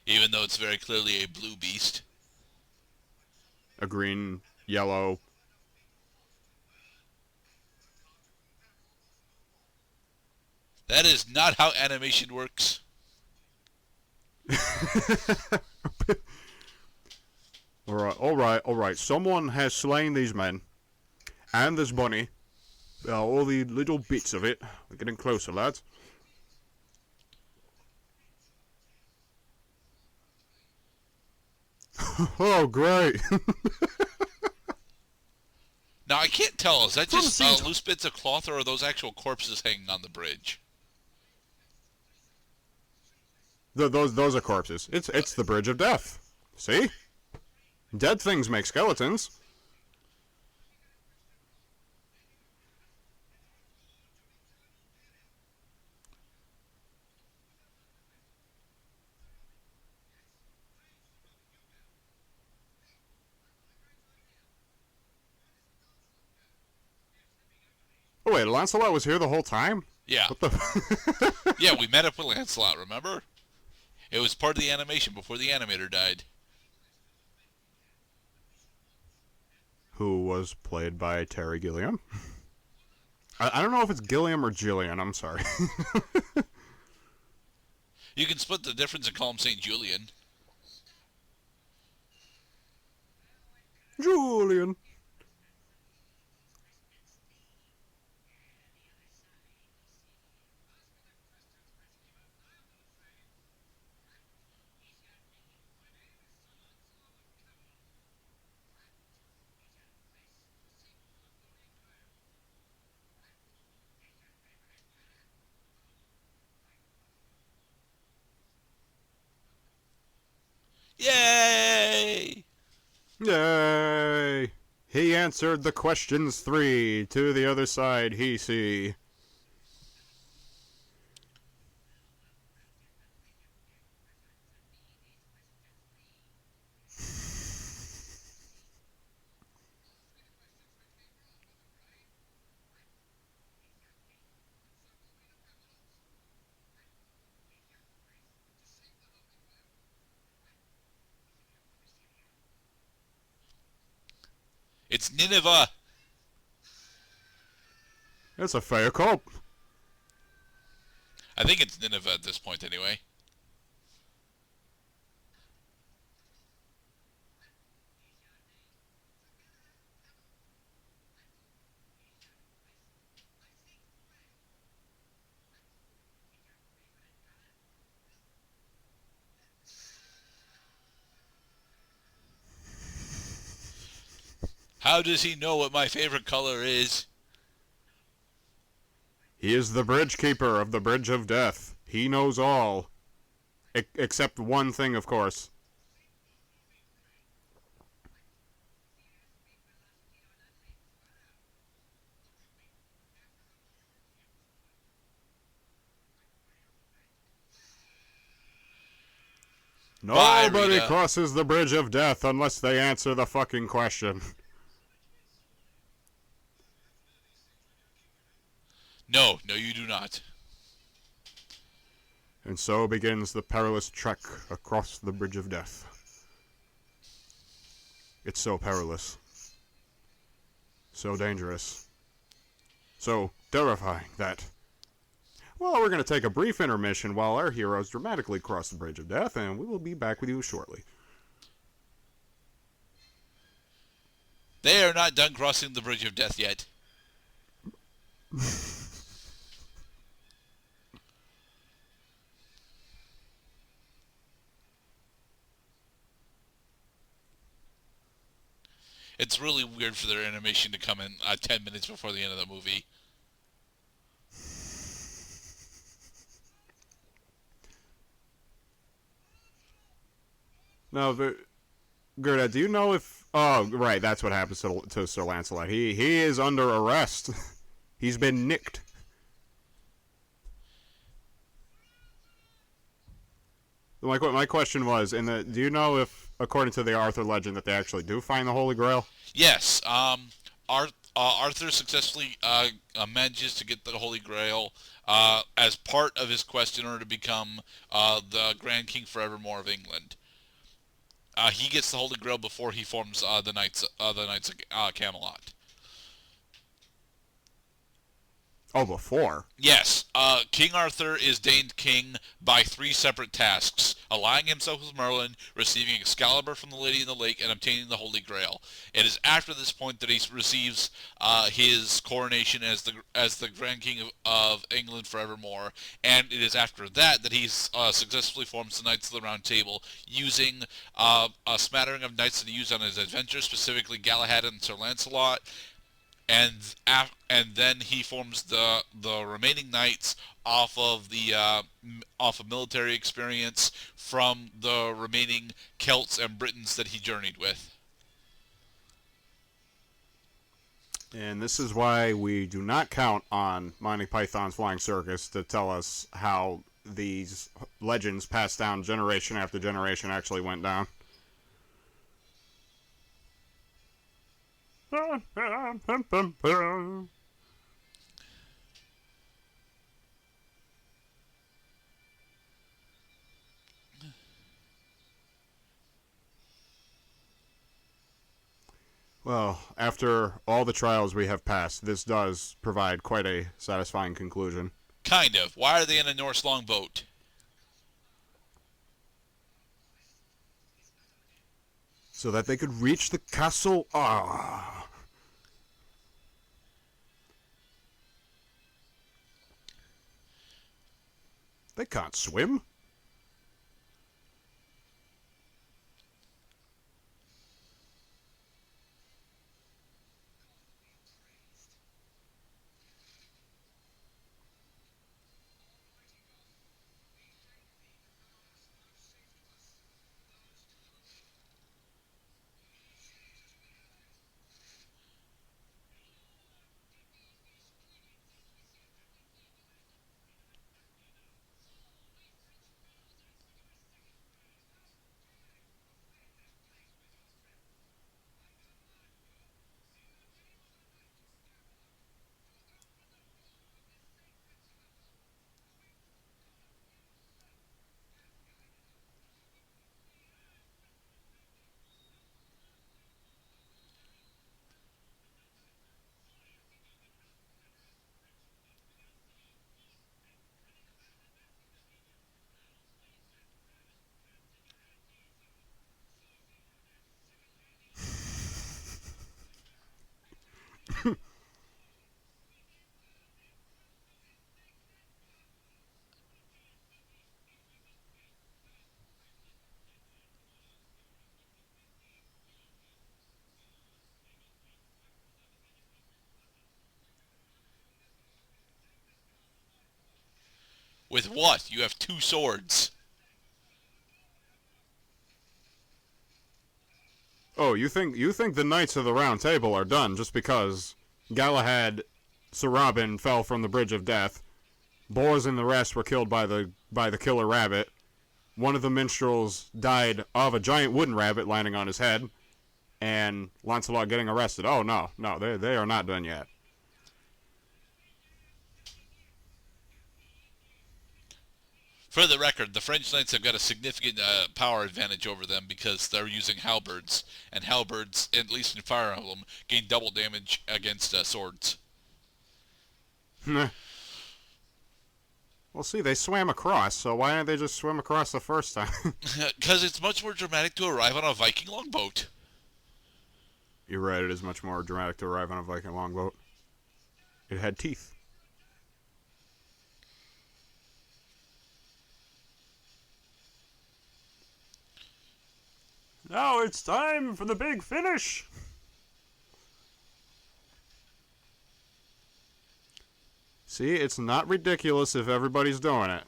Even though it's very clearly a blue beast. A green, yellow. That is not how animation works. All right. Someone has slain these men and this bunny. All the little bits of it. We're getting closer, lads. Oh, great. Now, I can't tell. Is that From just seat. loose bits of cloth, or are those actual corpses hanging on the bridge? Those are corpses. It's the bridge of death. See? Dead things make skeletons. Oh wait, Lancelot was here the whole time? Yeah. What the? Yeah, we met up with Lancelot, remember? It was part of the animation before the animator died. Who was played by Terry Gilliam? I don't know if it's Gilliam or Gillian. I'm sorry. You can split the difference and call him St. Julian. Julian. Yay! He answered the questions 3. To the other side, he see. It's Nineveh. It's a fair cop. I think it's Nineveh at this point, anyway. How does he know what my favorite color is? He is the bridge keeper of the Bridge of Death. He knows all. Except one thing, of course. Bye, Nobody Rita. crosses the Bridge of Death unless they answer the fucking question. No, no, you do not. And so begins the perilous trek across the Bridge of Death. It's so perilous. So dangerous. So terrifying that... Well, we're going to take a brief intermission while our heroes dramatically cross the Bridge of Death, and we will be back with you shortly. They are not done crossing the Bridge of Death yet. It's really weird for their animation to come in 10 minutes before the end of the movie. Now, Gerda, do you know if... Oh, right, that's what happens to Sir Lancelot. He is under arrest. He's been nicked. My question was, do you know if, according to the Arthur legend, that they actually do find the Holy Grail? Yes, Arthur successfully manages to get the Holy Grail as part of his quest in order to become the Grand King forevermore of England. He gets the Holy Grail before he forms the Knights of Camelot. Oh, before? Yes, King Arthur is deigned king by 3 separate tasks: allying himself with Merlin, receiving Excalibur from the Lady in the Lake, and obtaining the Holy Grail. It is after this point that he receives his coronation as the Grand King of England forevermore, and it is after that that he successfully forms the Knights of the Round Table, using a smattering of knights that he used on his adventures, specifically Galahad and Sir Lancelot. And then he forms the remaining knights off of military experience from the remaining Celts and Britons that he journeyed with. And this is why we do not count on Monty Python's Flying Circus to tell us how these legends passed down generation after generation actually went down. Well, after all the trials we have passed, this does provide quite a satisfying conclusion. Kind of. Why are they in a Norse longboat? So that they could reach the castle. Ah. They can't swim. With what? You have 2 swords. Oh, you think the Knights of the Round Table are done just because Galahad, Sir Robin fell from the Bridge of Death, Bors and the rest were killed by the killer rabbit. One of the minstrels died of a giant wooden rabbit landing on his head, and Lancelot getting arrested. Oh no, they are not done yet. For the record, the French knights have got a significant power advantage over them because they're using halberds, and halberds, at least in Fire Emblem, gain double damage against swords. Well, see, they swam across, so why didn't they just swim across the first time? Because it's much more dramatic to arrive on a Viking longboat. You're right, it is much more dramatic to arrive on a Viking longboat. It had teeth. Now it's time for the big finish! See, it's not ridiculous if everybody's doing it.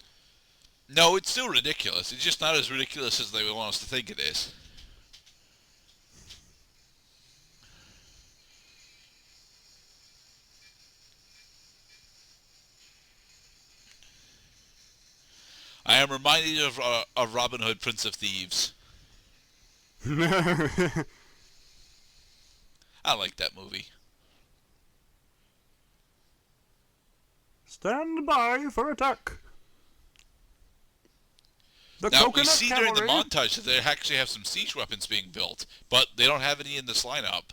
No, it's still ridiculous. It's just not as ridiculous as they would want us to think it is. I am reminded of Robin Hood, Prince of Thieves. I like that movie. Stand by for attack. The Now, we coconut see during the cavalry. montage that they actually have some siege weapons being built, but they don't have any in this lineup.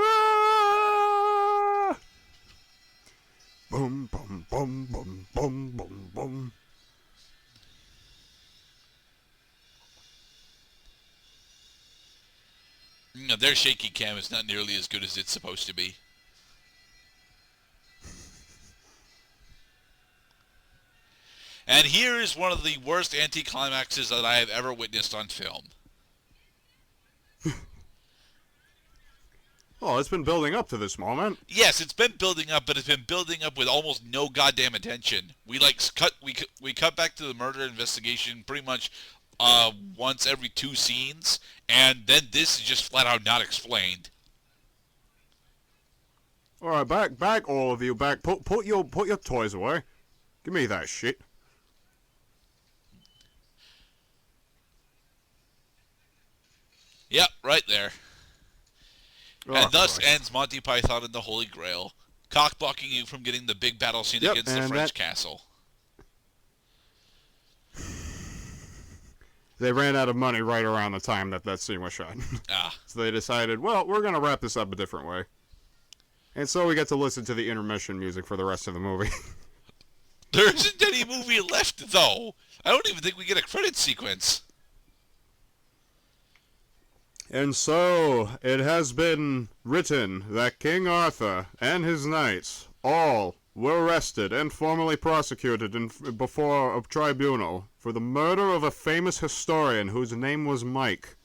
Ah! Boom, boom, boom, boom, boom, boom, boom. Their shaky cam is not nearly as good as it's supposed to be. And here is one of the worst anticlimaxes that I have ever witnessed on film. Oh, it's been building up to this moment. Yes, it's been building up, but it's been building up with almost no goddamn attention. We cut back to the murder investigation pretty much once every 2 scenes, and then this is just flat out not explained. All right, back, all of you, back. Put your toys away. Give me that shit. Yep, right there. Oh, And thus Christ. ends Monty Python and the Holy Grail, cockblocking you from getting the big battle scene Yep, against the and French castle. They ran out of money right around the time that scene was shot. Ah. So they decided, well, we're going to wrap this up a different way. And so we get to listen to the intermission music for the rest of the movie. There isn't any movie left, though. I don't even think we get a credit sequence. And so it has been written that King Arthur and his knights all were arrested and formally prosecuted before a tribunal for the murder of a famous historian whose name was Mike,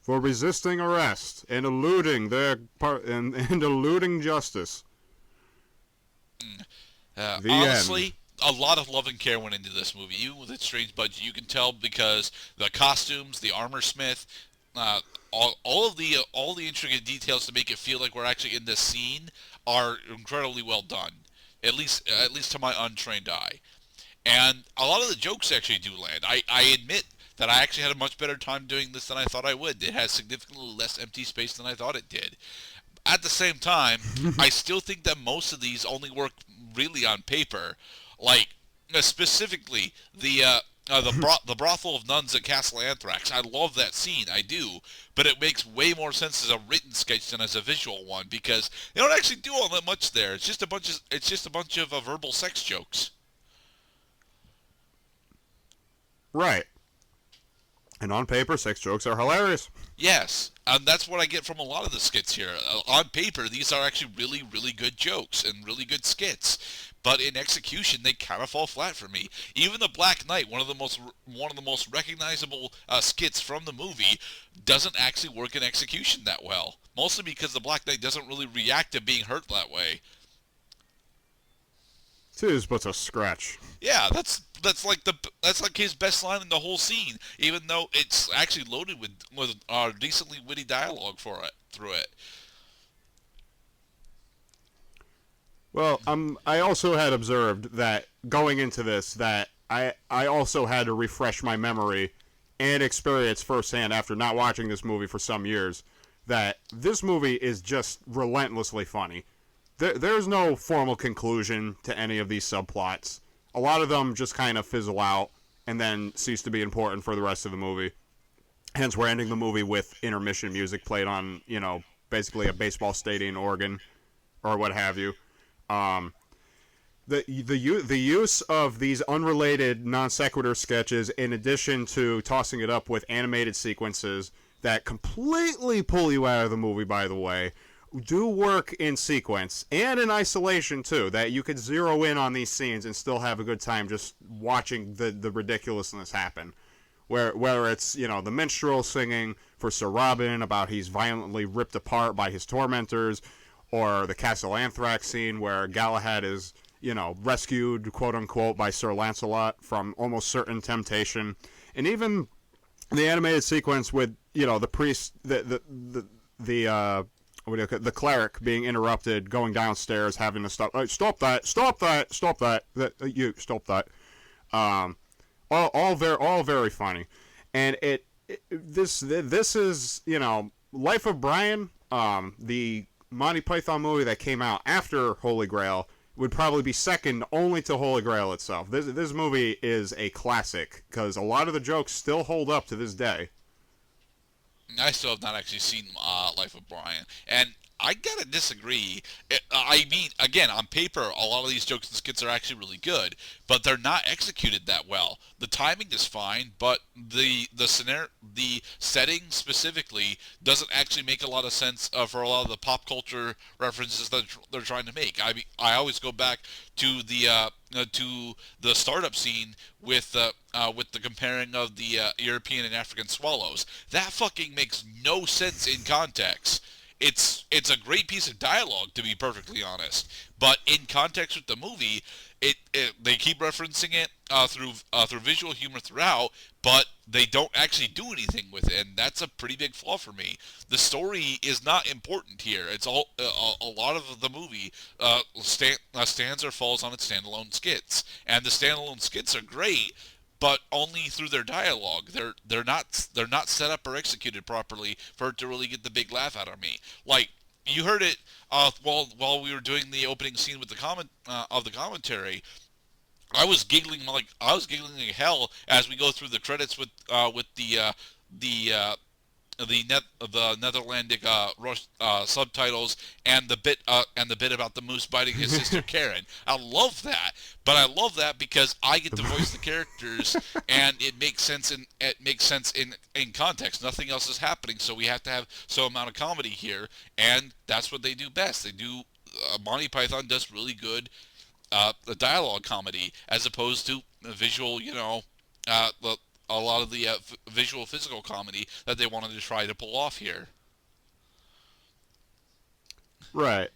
for resisting arrest and eluding and eluding justice. Honestly, end. a lot of love and care went into this movie. Even with its strange budget, you can tell because the costumes, the armor smith, all the intricate details to make it feel like we're actually in this scene are incredibly well done. At least to my untrained eye. And a lot of the jokes actually do land. I admit that I actually had a much better time doing this than I thought I would. It has significantly less empty space than I thought it did. At the same time, I still think that most of these only work really on paper. Like, specifically, the brothel of nuns at Castle Anthrax. I love that scene, I do, but it makes way more sense as a written sketch than as a visual one because they don't actually do all that much there. It's just a bunch of verbal sex jokes. Right. And on paper, 6 jokes are hilarious. Yes, that's what I get from a lot of the skits here. On paper, these are actually really, really good jokes and really good skits, but in execution, they kind of fall flat for me. Even the Black Knight, one of the most recognizable skits from the movie, doesn't actually work in execution that well. Mostly because the Black Knight doesn't really react to being hurt that way. Tis but a scratch. Yeah, that's like his best line in the whole scene, even though it's actually loaded with decently witty dialogue for it through it. Well, I also had observed that going into this, that I also had to refresh my memory and experience firsthand after not watching this movie for some years that this movie is just relentlessly funny. There's no formal conclusion to any of these subplots. A lot of them just kind of fizzle out and then cease to be important for the rest of the movie. Hence, we're ending the movie with intermission music played on, basically a baseball stadium organ or what have you. The use of these unrelated non sequitur sketches, in addition to tossing it up with animated sequences that completely pull you out of the movie, by the way, do work in sequence and in isolation too. That you could zero in on these scenes and still have a good time just watching the ridiculousness happen. Whether it's the minstrel singing for Sir Robin about he's violently ripped apart by his tormentors, or the Castle Anthrax scene where Galahad is rescued quote unquote by Sir Lancelot from almost certain temptation, and even the animated sequence with the priest, the cleric being interrupted, going downstairs, having to stop. Stop that! You stop that! All very funny, and this is Life of Brian, the Monty Python movie that came out after Holy Grail, would probably be second only to Holy Grail itself. This movie is a classic because a lot of the jokes still hold up to this day. I still have not actually seen Life of Brian, and I gotta disagree. I mean, again, on paper, a lot of these jokes and skits are actually really good, but they're not executed that well. The timing is fine, but the setting specifically doesn't actually make a lot of sense for a lot of the pop culture references that they're trying to make. I always go back to the startup scene with the comparing of the European and African swallows. That fucking makes no sense in context. It's a great piece of dialogue, to be perfectly honest, but in context with the movie, they keep referencing it through visual humor throughout, but they don't actually do anything with it, and that's a pretty big flaw for me. The story is not important here. It's all a lot of the movie stands or falls on its standalone skits, and the standalone skits are great, but only through their dialogue. They're not set up or executed properly for it to really get the big laugh out of me. Like you heard it while we were doing the opening scene with the commentary. I was giggling like hell as we go through the credits with the Netherlandic subtitles and the bit about the moose biting his sister Karen. I love that, but I love that because I get to voice the characters, and it makes sense in context. Nothing else is happening, so we have to have some amount of comedy here, and that's what they do best. They do Monty Python does really good the dialogue comedy as opposed to visual, a lot of the visual physical comedy that they wanted to try to pull off here. Right.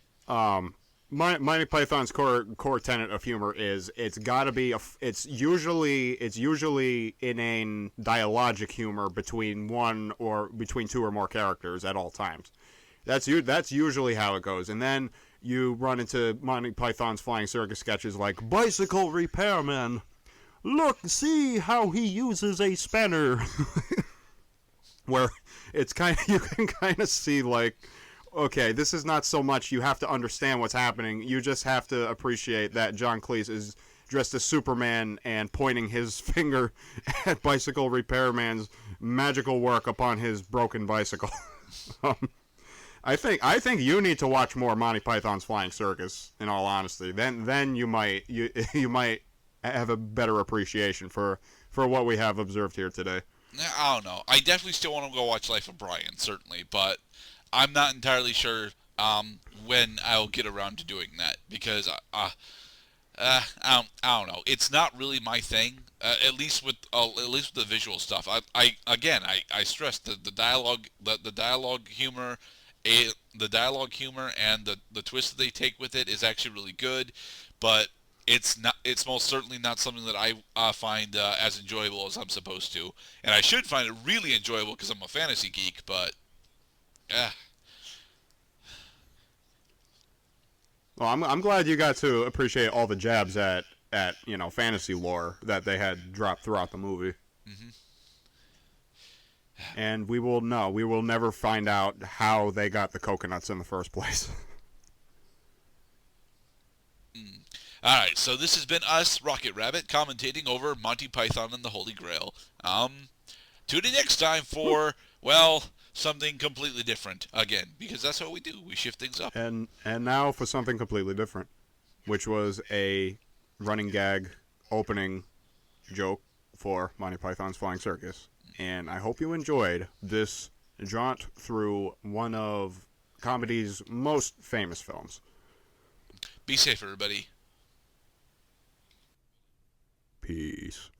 Monty Python's core tenet of humor is it's got to be it's usually inane dialogic humor between two or more characters at all times. That's usually how it goes, and then you run into Monty Python's flying circus sketches like bicycle repairman. Look, see how he uses a spanner. Where it's you can kind of see like, okay, this is not so much you have to understand what's happening. You just have to appreciate that John Cleese is dressed as Superman and pointing his finger at bicycle repairman's magical work upon his broken bicycle. I think you need to watch more Monty Python's Flying Circus. In all honesty, then you might have a better appreciation for what we have observed here today. I don't know. I definitely still want to go watch Life of Brian, certainly, but I'm not entirely sure when I'll get around to doing that because I don't know. It's not really my thing. At least with the visual stuff. I stress the dialogue the dialogue humor, the dialogue humor and the twist that they take with it is actually really good, but it's most certainly not something that I find as enjoyable as I'm supposed to, and I should find it really enjoyable because I'm a fantasy geek. But uh, Well, I'm glad you got to appreciate all the jabs at fantasy lore that they had dropped throughout the movie. mhm. And we will never find out how they got the coconuts in the first place. All right, so this has been us, Rocket Rabbit, commentating over Monty Python and the Holy Grail. Tune in next time for, well, something completely different again, because that's what we do. We shift things up. And now for something completely different, which was a running gag opening joke for Monty Python's Flying Circus. And I hope you enjoyed this jaunt through one of comedy's most famous films. Be safe, everybody. Peace.